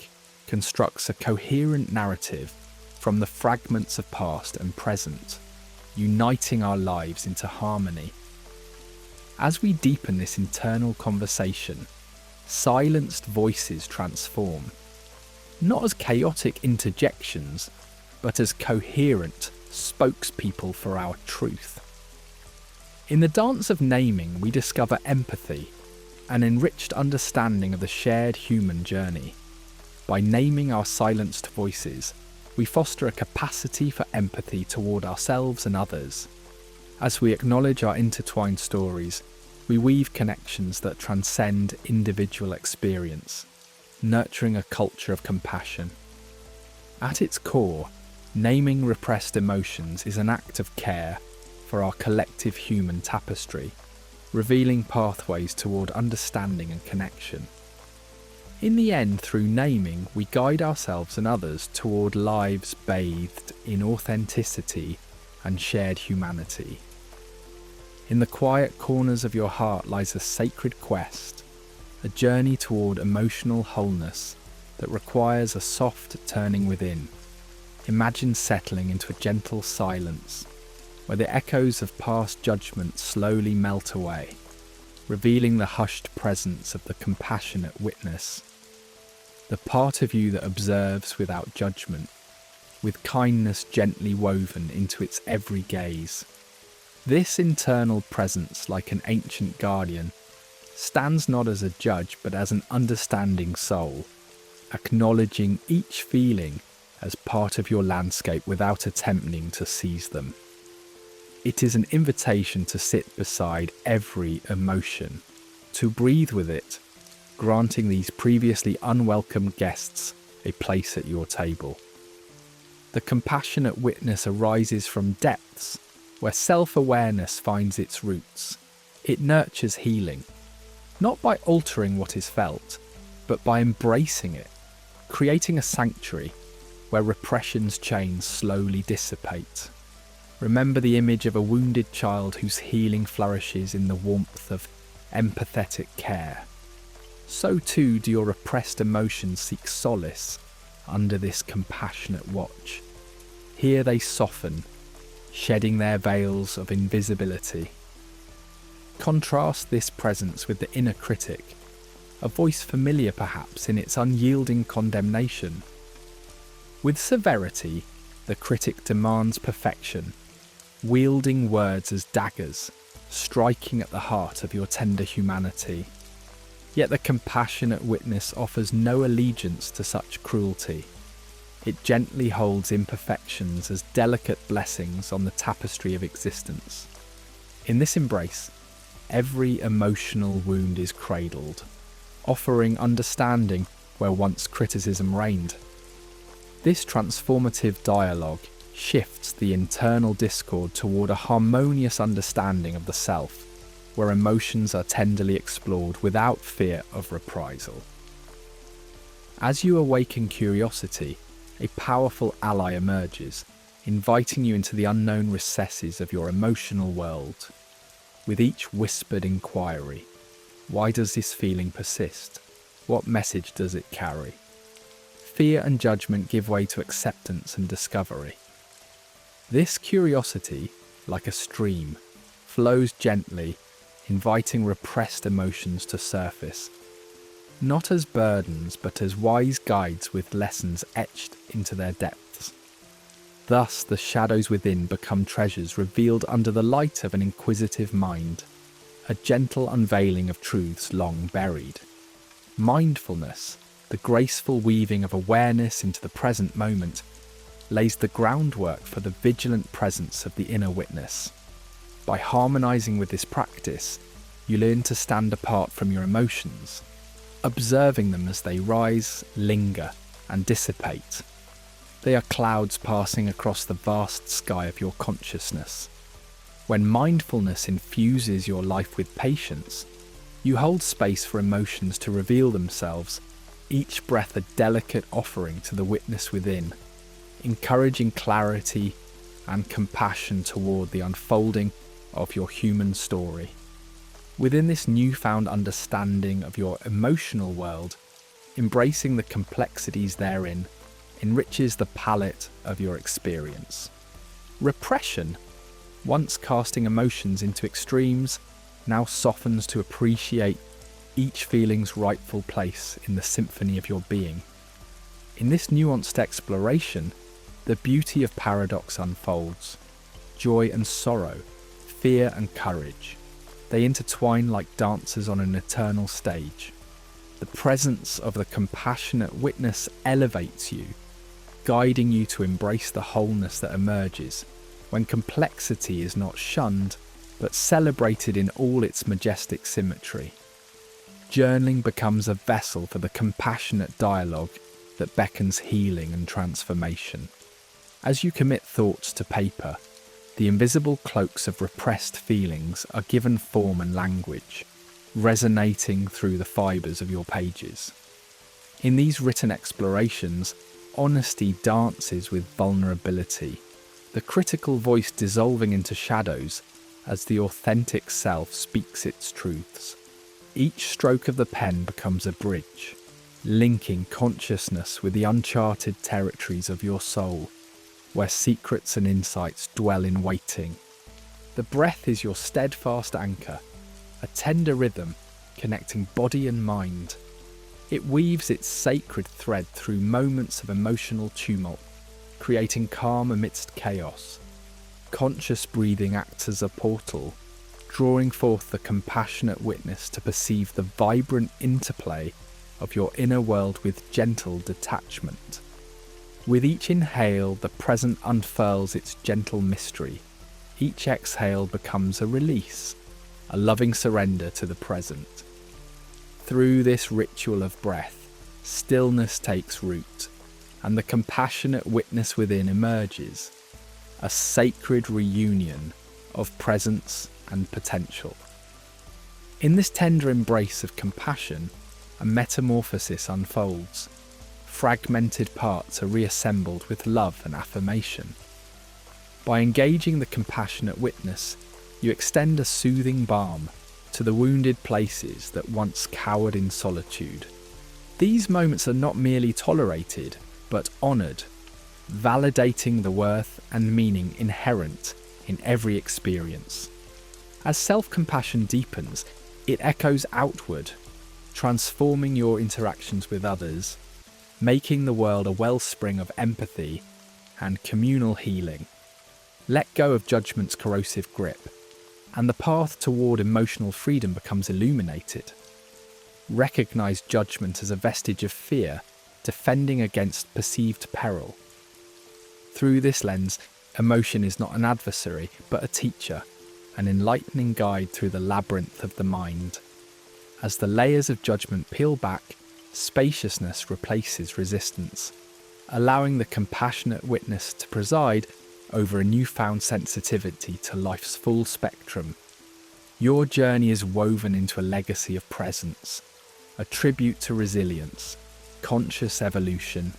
constructs a coherent narrative from the fragments of past and present, uniting our lives into harmony. As we deepen this internal conversation, silenced voices transform, not as chaotic interjections, but as coherent spokespeople for our truth. In the dance of naming, we discover empathy, an enriched understanding of the shared human journey. By naming our silenced voices, we foster a capacity for empathy toward ourselves and others. As we acknowledge our intertwined stories, we weave connections that transcend individual experience, nurturing a culture of compassion. At its core, naming repressed emotions is an act of care for our collective human tapestry, revealing pathways toward understanding and connection. In the end, through naming, we guide ourselves and others toward lives bathed in authenticity and shared humanity. In the quiet corners of your heart lies a sacred quest, a journey toward emotional wholeness that requires a soft turning within. Imagine settling into a gentle silence, where the echoes of past judgment slowly melt away, revealing the hushed presence of the compassionate witness, the part of you that observes without judgment, with kindness gently woven into its every gaze. This internal presence, like an ancient guardian, stands not as a judge but as an understanding soul, acknowledging each feeling as part of your landscape without attempting to seize them. It is an invitation to sit beside every emotion, to breathe with it, granting these previously unwelcome guests a place at your table. The compassionate witness arises from depths where self-awareness finds its roots. It nurtures healing, not by altering what is felt, but by embracing it, creating a sanctuary where repression's chains slowly dissipate. Remember the image of a wounded child whose healing flourishes in the warmth of empathetic care. So too do your repressed emotions seek solace under this compassionate watch. Here they soften, shedding their veils of invisibility. Contrast this presence with the inner critic, a voice familiar perhaps in its unyielding condemnation. With severity, the critic demands perfection, wielding words as daggers, striking at the heart of your tender humanity. Yet the compassionate witness offers no allegiance to such cruelty. It gently holds imperfections as delicate blessings on the tapestry of existence. In this embrace, every emotional wound is cradled, offering understanding where once criticism reigned. This transformative dialogue shifts the internal discord toward a harmonious understanding of the self, where emotions are tenderly explored without fear of reprisal. As you awaken curiosity, a powerful ally emerges, inviting you into the unknown recesses of your emotional world. With each whispered inquiry, why does this feeling persist? What message does it carry? Fear and judgment give way to acceptance and discovery. This curiosity, like a stream, flows gently, inviting repressed emotions to surface, not as burdens but as wise guides with lessons etched into their depths. Thus the shadows within become treasures revealed under the light of an inquisitive mind, a gentle unveiling of truths long buried. Mindfulness, the graceful weaving of awareness into the present moment, lays the groundwork for the vigilant presence of the inner witness. By harmonizing with this practice, you learn to stand apart from your emotions, observing them as they rise, linger, and dissipate. They are clouds passing across the vast sky of your consciousness. When mindfulness infuses your life with patience, you hold space for emotions to reveal themselves, each breath a delicate offering to the witness within, encouraging clarity and compassion toward the unfolding of your human story. Within this newfound understanding of your emotional world, embracing the complexities therein enriches the palette of your experience. Repression, once casting emotions into extremes, now softens to appreciate each feeling's rightful place in the symphony of your being. In this nuanced exploration, the beauty of paradox unfolds. Joy and sorrow, fear and courage. They intertwine like dancers on an eternal stage. The presence of the compassionate witness elevates you, guiding you to embrace the wholeness that emerges when complexity is not shunned, but celebrated in all its majestic symmetry. Journaling becomes a vessel for the compassionate dialogue that beckons healing and transformation. As you commit thoughts to paper, the invisible cloaks of repressed feelings are given form and language, resonating through the fibres of your pages. In these written explorations, honesty dances with vulnerability, the critical voice dissolving into shadows as the authentic self speaks its truths. Each stroke of the pen becomes a bridge, linking consciousness with the uncharted territories of your soul, where secrets and insights dwell in waiting. The breath is your steadfast anchor, a tender rhythm connecting body and mind. It weaves its sacred thread through moments of emotional tumult, creating calm amidst chaos. Conscious breathing acts as a portal, drawing forth the compassionate witness to perceive the vibrant interplay of your inner world with gentle detachment. With each inhale, the present unfurls its gentle mystery. Each exhale becomes a release, a loving surrender to the present. Through this ritual of breath, stillness takes root, and the compassionate witness within emerges, a sacred reunion of presence and potential. In this tender embrace of compassion, a metamorphosis unfolds. Fragmented parts are reassembled with love and affirmation. By engaging the compassionate witness, you extend a soothing balm to the wounded places that once cowered in solitude. These moments are not merely tolerated, but honoured, validating the worth and meaning inherent in every experience. As self-compassion deepens, it echoes outward, transforming your interactions with others, making the world a wellspring of empathy and communal healing. Let go of judgment's corrosive grip, and the path toward emotional freedom becomes illuminated. Recognize judgment as a vestige of fear, defending against perceived peril. Through this lens, emotion is not an adversary, but a teacher, an enlightening guide through the labyrinth of the mind. As the layers of judgment peel back, spaciousness replaces resistance, allowing the compassionate witness to preside over a newfound sensitivity to life's full spectrum. Your journey is woven into a legacy of presence, a tribute to resilience, conscious evolution,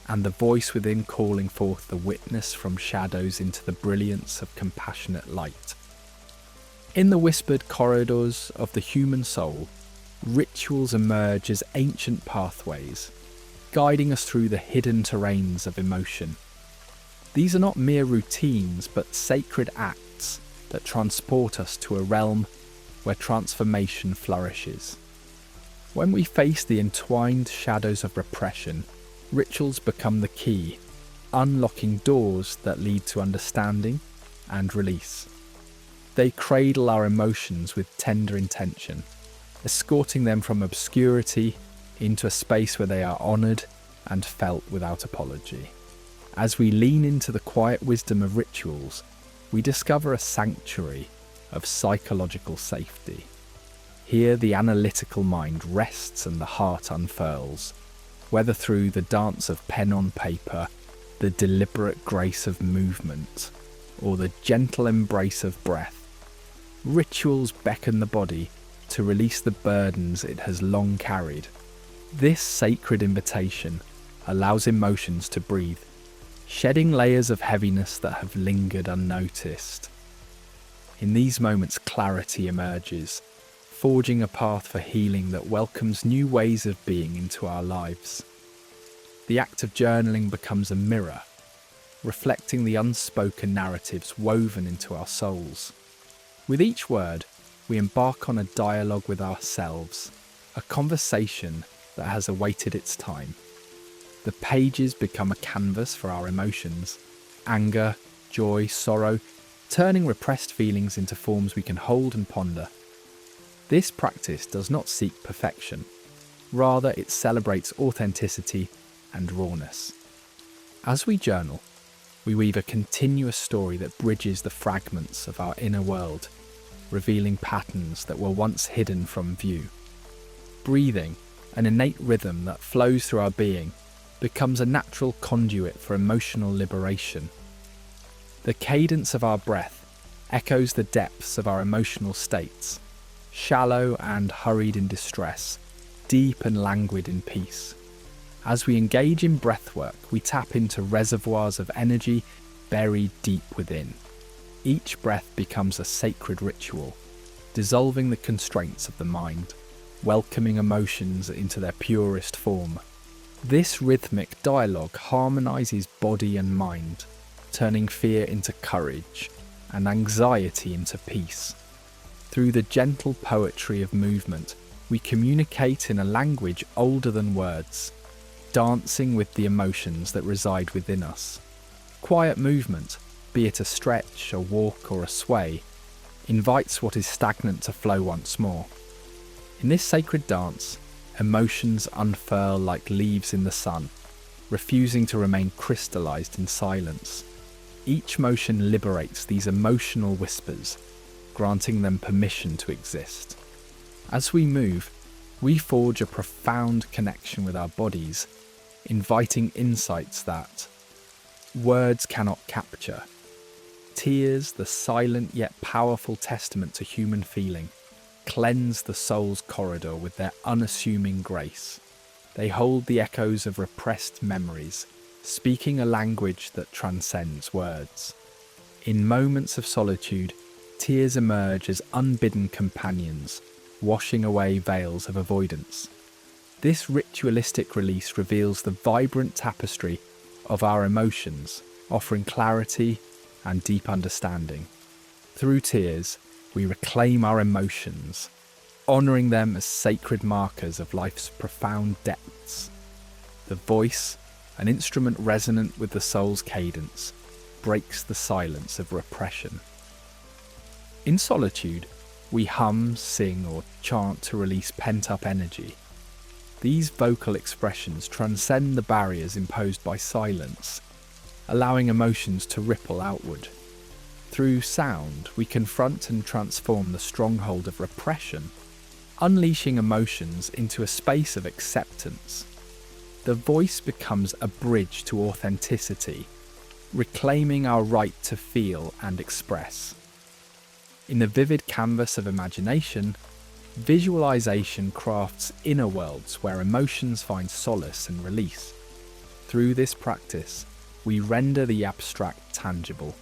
and the voice within calling forth the witness from shadows into the brilliance of compassionate light. In the whispered corridors of the human soul, rituals emerge as ancient pathways, guiding us through the hidden terrains of emotion. These are not mere routines, but sacred acts that transport us to a realm where transformation flourishes. When we face the entwined shadows of repression, rituals become the key, unlocking doors that lead to understanding and release. They cradle our emotions with tender intention, escorting them from obscurity into a space where they are honoured and felt without apology. As we lean into the quiet wisdom of rituals, we discover a sanctuary of psychological safety. Here the analytical mind rests and the heart unfurls, whether through the dance of pen on paper, the deliberate grace of movement, or the gentle embrace of breath. Rituals beckon the body to release the burdens it has long carried. This sacred invitation allows emotions to breathe, shedding layers of heaviness that have lingered unnoticed. In these moments, clarity emerges, forging a path for healing that welcomes new ways of being into our lives. The act of journaling becomes a mirror, reflecting the unspoken narratives woven into our souls. With each word, we embark on a dialogue with ourselves, a conversation that has awaited its time. The pages become a canvas for our emotions, anger, joy, sorrow, turning repressed feelings into forms we can hold and ponder. This practice does not seek perfection. Rather, it celebrates authenticity and rawness. As we journal, we weave a continuous story that bridges the fragments of our inner world, revealing patterns that were once hidden from view. Breathing, an innate rhythm that flows through our being, becomes a natural conduit for emotional liberation. The cadence of our breath echoes the depths of our emotional states, shallow and hurried in distress, deep and languid in peace. As we engage in breathwork, we tap into reservoirs of energy buried deep within. Each breath becomes a sacred ritual, dissolving the constraints of the mind, welcoming emotions into their purest form. This rhythmic dialogue harmonizes body and mind, turning fear into courage and anxiety into peace. Through the gentle poetry of movement, we communicate in a language older than words, dancing with the emotions that reside within us. Quiet movement, be it a stretch, a walk, or a sway, invites what is stagnant to flow once more. In this sacred dance, emotions unfurl like leaves in the sun, refusing to remain crystallized in silence. Each motion liberates these emotional whispers, granting them permission to exist. As we move, we forge a profound connection with our bodies, inviting insights that words cannot capture. Tears, the silent yet powerful testament to human feeling, cleanse the soul's corridor with their unassuming grace. They hold the echoes of repressed memories, speaking a language that transcends words. In moments of solitude, tears emerge as unbidden companions, washing away veils of avoidance. This ritualistic release reveals the vibrant tapestry of our emotions, offering clarity and deep understanding. Through tears, we reclaim our emotions, honouring them as sacred markers of life's profound depths. The voice an instrument resonant with the soul's cadence, breaks the silence of repression. In solitude, we hum, sing, or chant to release pent-up energy. These vocal expressions transcend the barriers imposed by silence, allowing emotions to ripple outward. Through sound, we confront and transform the stronghold of repression, unleashing emotions into a space of acceptance. The voice becomes a bridge to authenticity, reclaiming our right to feel and express. In the vivid canvas of imagination, visualization crafts inner worlds where emotions find solace and release. Through this practice, we render the abstract tangible,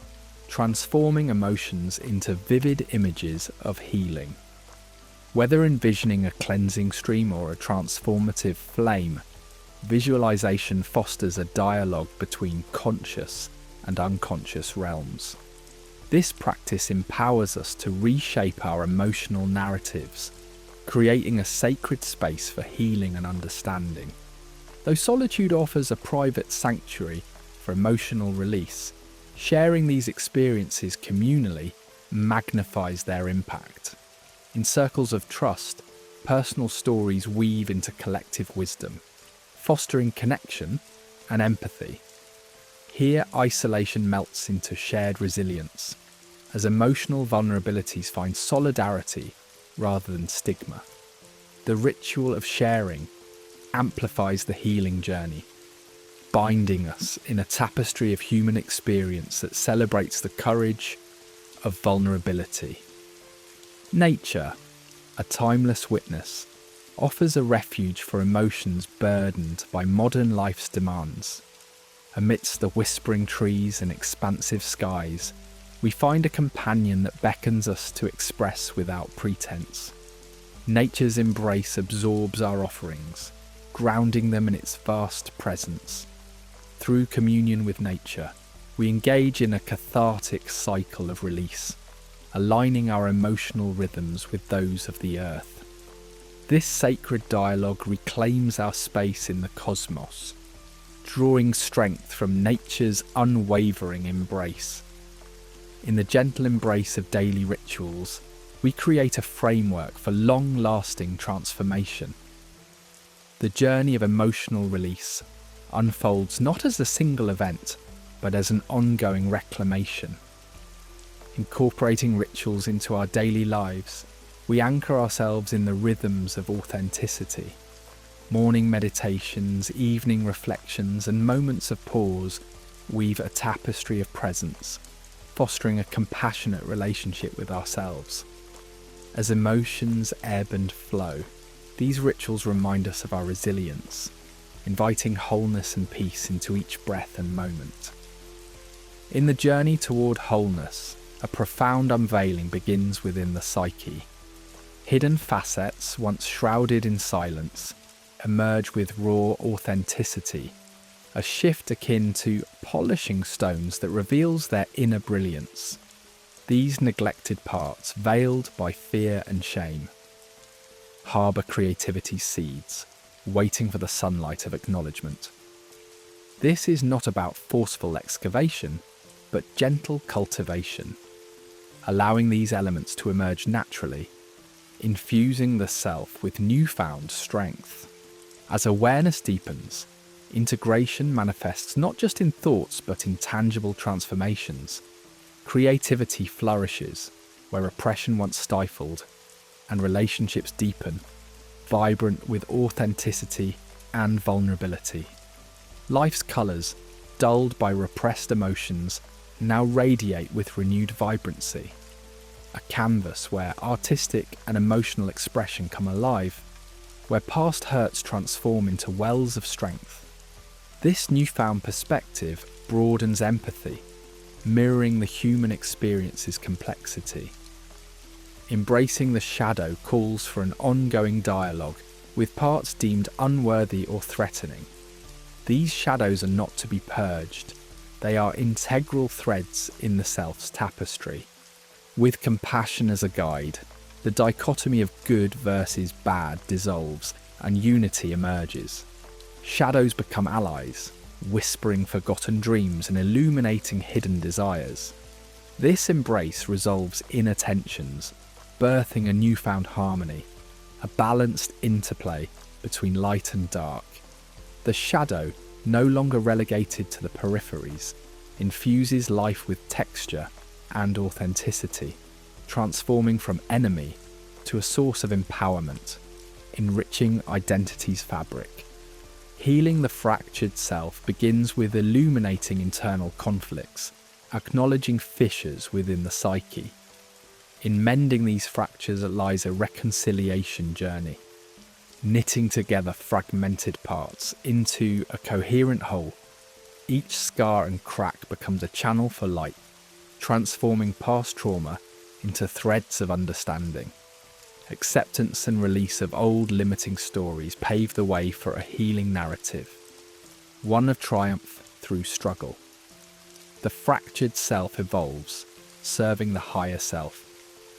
transforming emotions into vivid images of healing. Whether envisioning a cleansing stream or a transformative flame, visualization fosters a dialogue between conscious and unconscious realms. This practice empowers us to reshape our emotional narratives, creating a sacred space for healing and understanding. Though solitude offers a private sanctuary for emotional release, sharing these experiences communally magnifies their impact. In circles of trust, personal stories weave into collective wisdom, fostering connection and empathy. Here, isolation melts into shared resilience, as emotional vulnerabilities find solidarity rather than stigma. The ritual of sharing amplifies the healing journey, binding us in a tapestry of human experience that celebrates the courage of vulnerability. Nature, a timeless witness, offers a refuge for emotions burdened by modern life's demands. Amidst the whispering trees and expansive skies, we find a companion that beckons us to express without pretense. Nature's embrace absorbs our offerings, grounding them in its vast presence. Through communion with nature, we engage in a cathartic cycle of release, aligning our emotional rhythms with those of the earth. This sacred dialogue reclaims our space in the cosmos, drawing strength from nature's unwavering embrace. In the gentle embrace of daily rituals, we create a framework for long-lasting transformation. The journey of emotional release unfolds not as a single event, but as an ongoing reclamation. Incorporating rituals into our daily lives, we anchor ourselves in the rhythms of authenticity. Morning meditations, evening reflections, and moments of pause weave a tapestry of presence, fostering a compassionate relationship with ourselves. As emotions ebb and flow, these rituals remind us of our resilience, inviting wholeness and peace into each breath and moment. In the journey toward wholeness, a profound unveiling begins within the psyche. Hidden facets, once shrouded in silence, emerge with raw authenticity, a shift akin to polishing stones that reveals their inner brilliance. These neglected parts, veiled by fear and shame, harbour creativity's seeds, waiting for the sunlight of acknowledgement. This is not about forceful excavation, but gentle cultivation, allowing these elements to emerge naturally, infusing the self with newfound strength. As awareness deepens, integration manifests not just in thoughts but in tangible transformations. Creativity flourishes where repression once stifled, and relationships deepen, vibrant with authenticity and vulnerability. Life's colours, dulled by repressed emotions, now radiate with renewed vibrancy. A canvas where artistic and emotional expression come alive, where past hurts transform into wells of strength. This newfound perspective broadens empathy, mirroring the human experience's complexity. Embracing the shadow calls for an ongoing dialogue with parts deemed unworthy or threatening. These shadows are not to be purged, they are integral threads in the self's tapestry. With compassion as a guide, the dichotomy of good versus bad dissolves and unity emerges. Shadows become allies, whispering forgotten dreams and illuminating hidden desires. This embrace resolves inner tensions, birthing a newfound harmony, a balanced interplay between light and dark. The shadow, no longer relegated to the peripheries, infuses life with texture and authenticity, transforming from enemy to a source of empowerment, enriching identity's fabric. Healing the fractured self begins with illuminating internal conflicts, acknowledging fissures within the psyche. In mending these fractures lies a reconciliation journey, knitting together fragmented parts into a coherent whole. Each scar and crack becomes a channel for light, transforming past trauma into threads of understanding. Acceptance and release of old limiting stories pave the way for a healing narrative, one of triumph through struggle. The fractured self evolves, serving the higher self,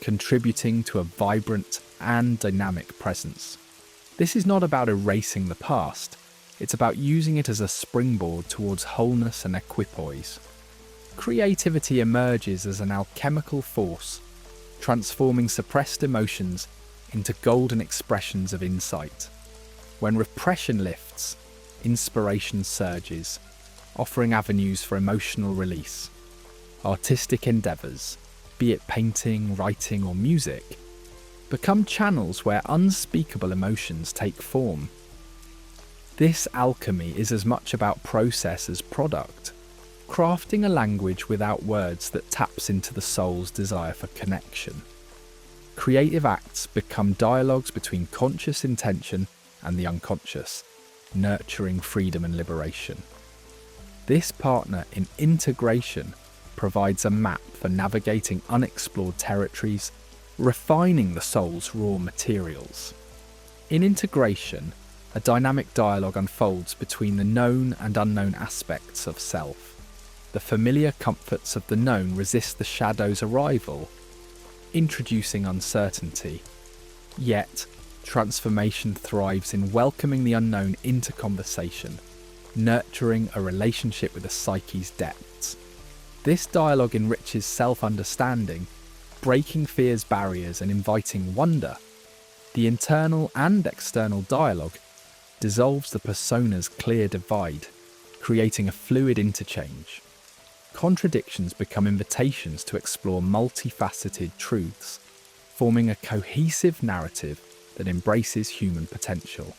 contributing to a vibrant and dynamic presence. This is not about erasing the past, it's about using it as a springboard towards wholeness and equipoise. Creativity emerges as an alchemical force, transforming suppressed emotions into golden expressions of insight. When repression lifts, inspiration surges, offering avenues for emotional release. Artistic endeavours, be it painting, writing or music, become channels where unspeakable emotions take form. This alchemy is as much about process as product, crafting a language without words that taps into the soul's desire for connection. Creative acts become dialogues between conscious intention and the unconscious, nurturing freedom and liberation. This partner in integration provides a map for navigating unexplored territories, refining the soul's raw materials. In integration, a dynamic dialogue unfolds between the known and unknown aspects of self. The familiar comforts of the known resist the shadow's arrival, introducing uncertainty. Yet, transformation thrives in welcoming the unknown into conversation, nurturing a relationship with the psyche's depths. This dialogue enriches self-understanding, breaking fear's barriers and inviting wonder. The internal and external dialogue dissolves the persona's clear divide, creating a fluid interchange. Contradictions become invitations to explore multifaceted truths, forming a cohesive narrative that embraces human potential.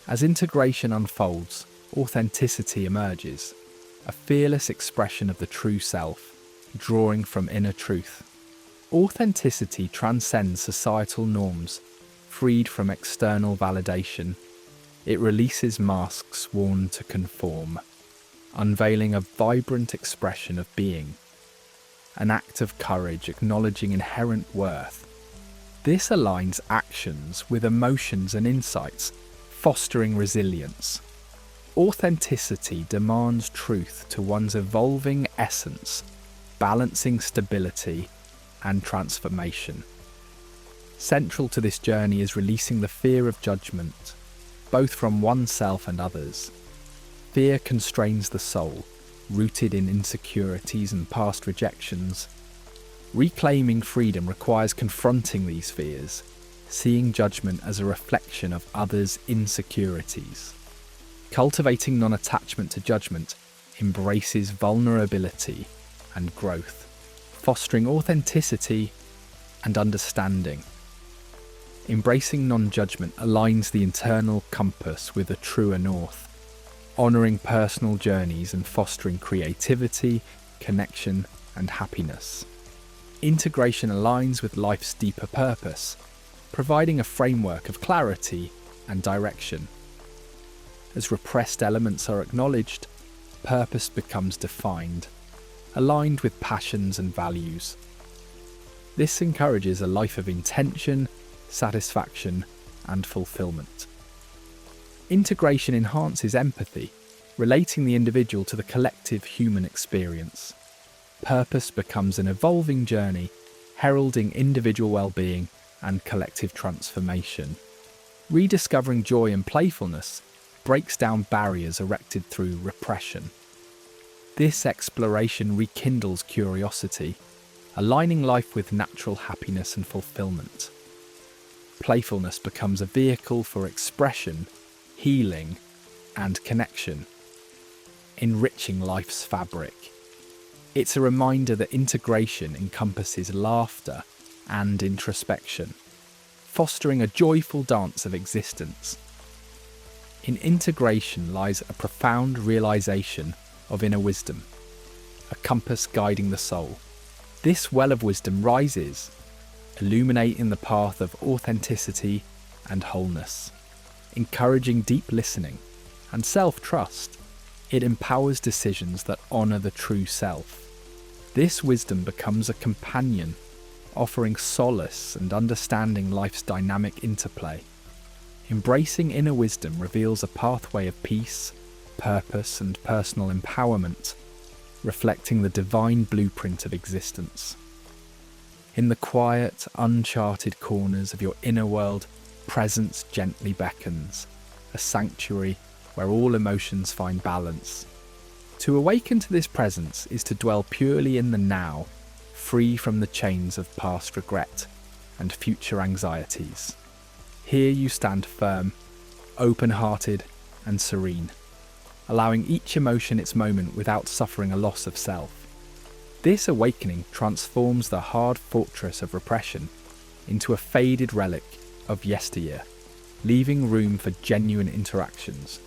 As integration unfolds, authenticity emerges, a fearless expression of the true self, drawing from inner truth. Authenticity transcends societal norms, freed from external validation. It releases masks worn to conform, unveiling a vibrant expression of being, an act of courage acknowledging inherent worth. This aligns actions with emotions and insights, fostering resilience. Authenticity demands truth to one's evolving essence, balancing stability and transformation. Central to this journey is releasing the fear of judgment, both from oneself and others. Fear constrains the soul, rooted in insecurities and past rejections. Reclaiming freedom requires confronting these fears, seeing judgment as a reflection of others' insecurities. Cultivating non-attachment to judgment embraces vulnerability and growth, fostering authenticity and understanding. Embracing non-judgment aligns the internal compass with a truer north, honouring personal journeys and fostering creativity, connection and happiness. Integration aligns with life's deeper purpose, providing a framework of clarity and direction. As repressed elements are acknowledged, purpose becomes defined, aligned with passions and values. This encourages a life of intention, satisfaction, and fulfillment. Integration enhances empathy, relating the individual to the collective human experience. Purpose becomes an evolving journey, heralding individual well-being and collective transformation. Rediscovering joy and playfulness breaks down barriers erected through repression. This exploration rekindles curiosity, aligning life with natural happiness and fulfillment. Playfulness becomes a vehicle for expression, healing, and connection, enriching life's fabric. It's a reminder that integration encompasses laughter and introspection, fostering a joyful dance of existence. In integration lies a profound realization of inner wisdom, a compass guiding the soul. This well of wisdom rises, illuminating the path of authenticity and wholeness, encouraging deep listening and self-trust. It empowers decisions that honor the true self. This wisdom becomes a companion, offering solace and understanding life's dynamic interplay. Embracing inner wisdom reveals a pathway of peace, purpose, and personal empowerment, reflecting the divine blueprint of existence. In the quiet, uncharted corners of your inner world, presence gently beckons, a sanctuary where all emotions find balance. To awaken to this presence is to dwell purely in the now, free from the chains of past regret and future anxieties. Here you stand firm, open-hearted, and serene, allowing each emotion its moment without suffering a loss of self. This awakening transforms the hard fortress of repression into a faded relic of yesteryear, leaving room for genuine interactions,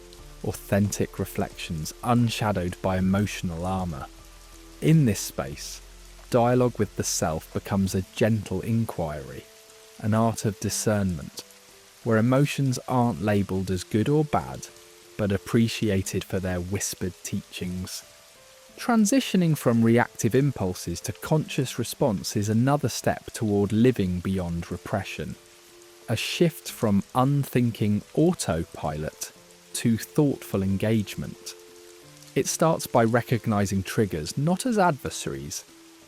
authentic reflections unshadowed by emotional armour. In this space, dialogue with the self becomes a gentle inquiry, an art of discernment, where emotions aren't labelled as good or bad, but appreciated for their whispered teachings. Transitioning from reactive impulses to conscious response is another step toward living beyond repression, a shift from unthinking autopilot to thoughtful engagement. It starts by recognizing triggers not as adversaries,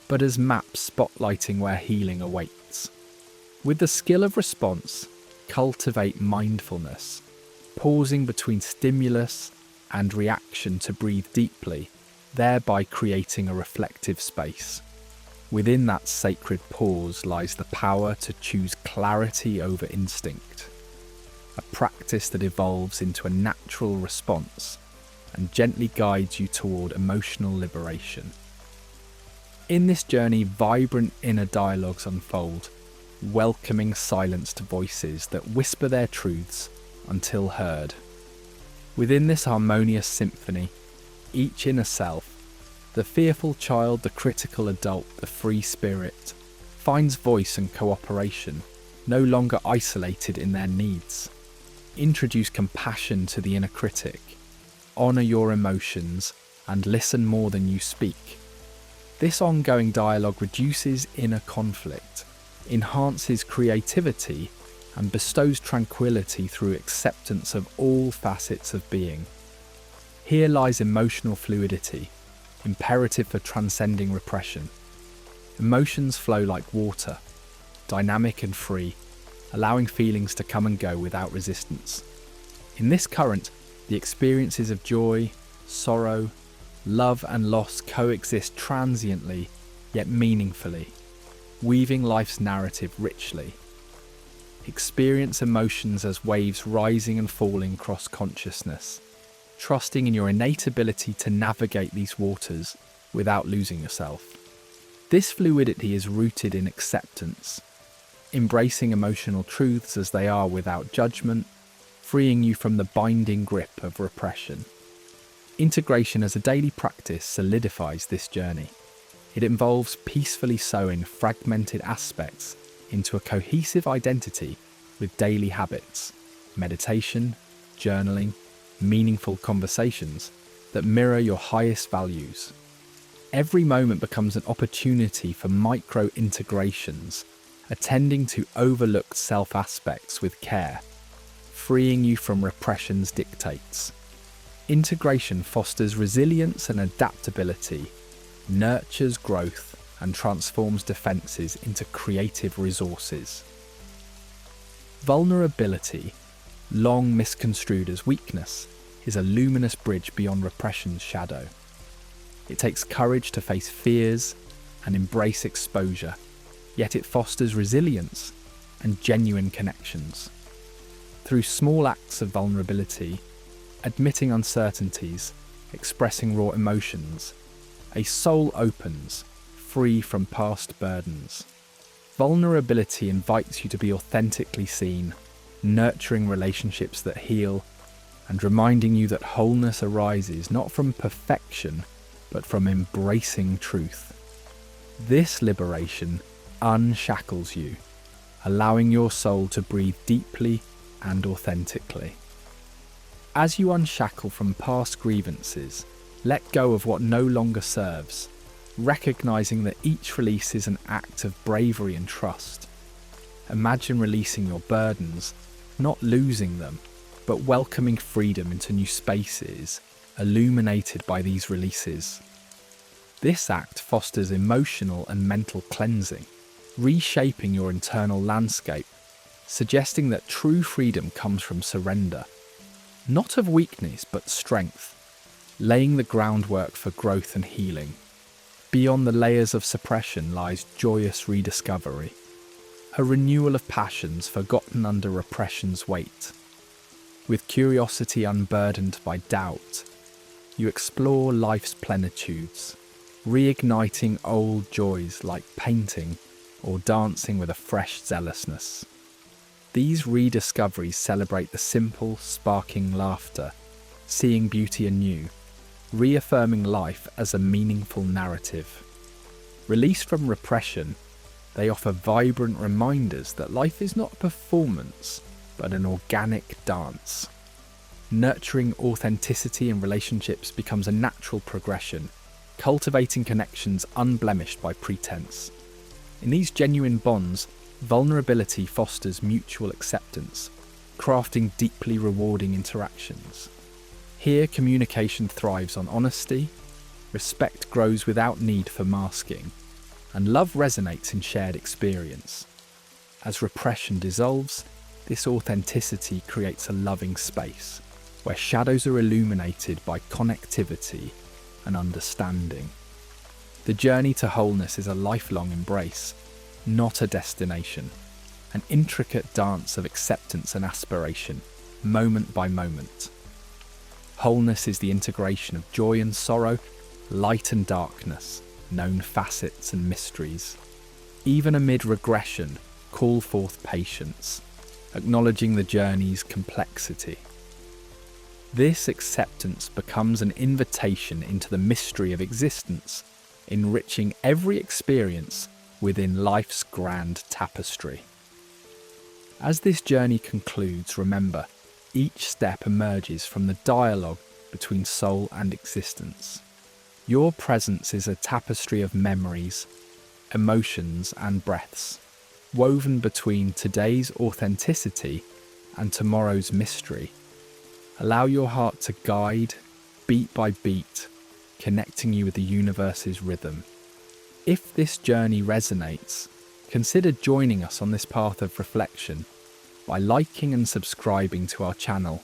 but as maps spotlighting where healing awaits. With the skill of response, cultivate mindfulness, pausing between stimulus and reaction to breathe deeply, thereby creating a reflective space. Within that sacred pause lies the power to choose clarity over instinct, a practice that evolves into a natural response and gently guides you toward emotional liberation. In this journey, vibrant inner dialogues unfold, welcoming silenced voices that whisper their truths until heard. Within this harmonious symphony, each inner self, the fearful child, the critical adult, the free spirit, finds voice and cooperation, no longer isolated in their needs. Introduce compassion to the inner critic, honour your emotions, and listen more than you speak. This ongoing dialogue reduces inner conflict, enhances creativity, and bestows tranquility through acceptance of all facets of being. Here lies emotional fluidity, imperative for transcending repression. Emotions flow like water, dynamic and free, allowing feelings to come and go without resistance. In this current, the experiences of joy, sorrow, love and loss coexist transiently, yet meaningfully, weaving life's narrative richly. Experience emotions as waves rising and falling across consciousness, trusting in your innate ability to navigate these waters without losing yourself. This fluidity is rooted in acceptance, embracing emotional truths as they are without judgment, freeing you from the binding grip of repression. Integration as a daily practice solidifies this journey. It involves peacefully sewing fragmented aspects into a cohesive identity with daily habits, meditation, journaling, meaningful conversations that mirror your highest values. Every moment becomes an opportunity for micro-integrations, attending to overlooked self-aspects with care, freeing you from repression's dictates. Integration fosters resilience and adaptability, nurtures growth, and transforms defenses into creative resources. Vulnerability, long misconstrued as weakness, is a luminous bridge beyond repression's shadow. It takes courage to face fears and embrace exposure, yet it fosters resilience and genuine connections. Through small acts of vulnerability, admitting uncertainties, expressing raw emotions, a soul opens, free from past burdens. Vulnerability invites you to be authentically seen, nurturing relationships that heal, and reminding you that wholeness arises not from perfection, but from embracing truth. This liberation unshackles you, allowing your soul to breathe deeply and authentically. As you unshackle from past grievances, let go of what no longer serves, recognizing that each release is an act of bravery and trust. Imagine releasing your burdens, not losing them, but welcoming freedom into new spaces, illuminated by these releases. This act fosters emotional and mental cleansing, reshaping your internal landscape, suggesting that true freedom comes from surrender, not of weakness but strength, laying the groundwork for growth and healing. Beyond the layers of suppression lies joyous rediscovery, a renewal of passions forgotten under repression's weight. With curiosity unburdened by doubt, you explore life's plenitudes, reigniting old joys like painting or dancing with a fresh zealousness. These rediscoveries celebrate the simple, sparking laughter, seeing beauty anew, reaffirming life as a meaningful narrative. Released from repression, they offer vibrant reminders that life is not a performance, but an organic dance. Nurturing authenticity in relationships becomes a natural progression, cultivating connections unblemished by pretense. In these genuine bonds, vulnerability fosters mutual acceptance, crafting deeply rewarding interactions. Here, communication thrives on honesty, respect grows without need for masking, and love resonates in shared experience. As repression dissolves, this authenticity creates a loving space, where shadows are illuminated by connectivity and understanding. The journey to wholeness is a lifelong embrace, not a destination, an intricate dance of acceptance and aspiration, moment by moment. Wholeness is the integration of joy and sorrow, light and darkness, known facets and mysteries. Even amid regression, call forth patience, acknowledging the journey's complexity. This acceptance becomes an invitation into the mystery of existence, enriching every experience within life's grand tapestry. As this journey concludes, remember, each step emerges from the dialogue between soul and existence. Your presence is a tapestry of memories, emotions, and breaths, woven between today's authenticity and tomorrow's mystery. Allow your heart to guide, beat by beat, connecting you with the universe's rhythm. If this journey resonates, consider joining us on this path of reflection by liking and subscribing to our channel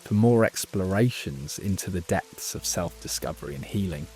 for more explorations into the depths of self-discovery and healing.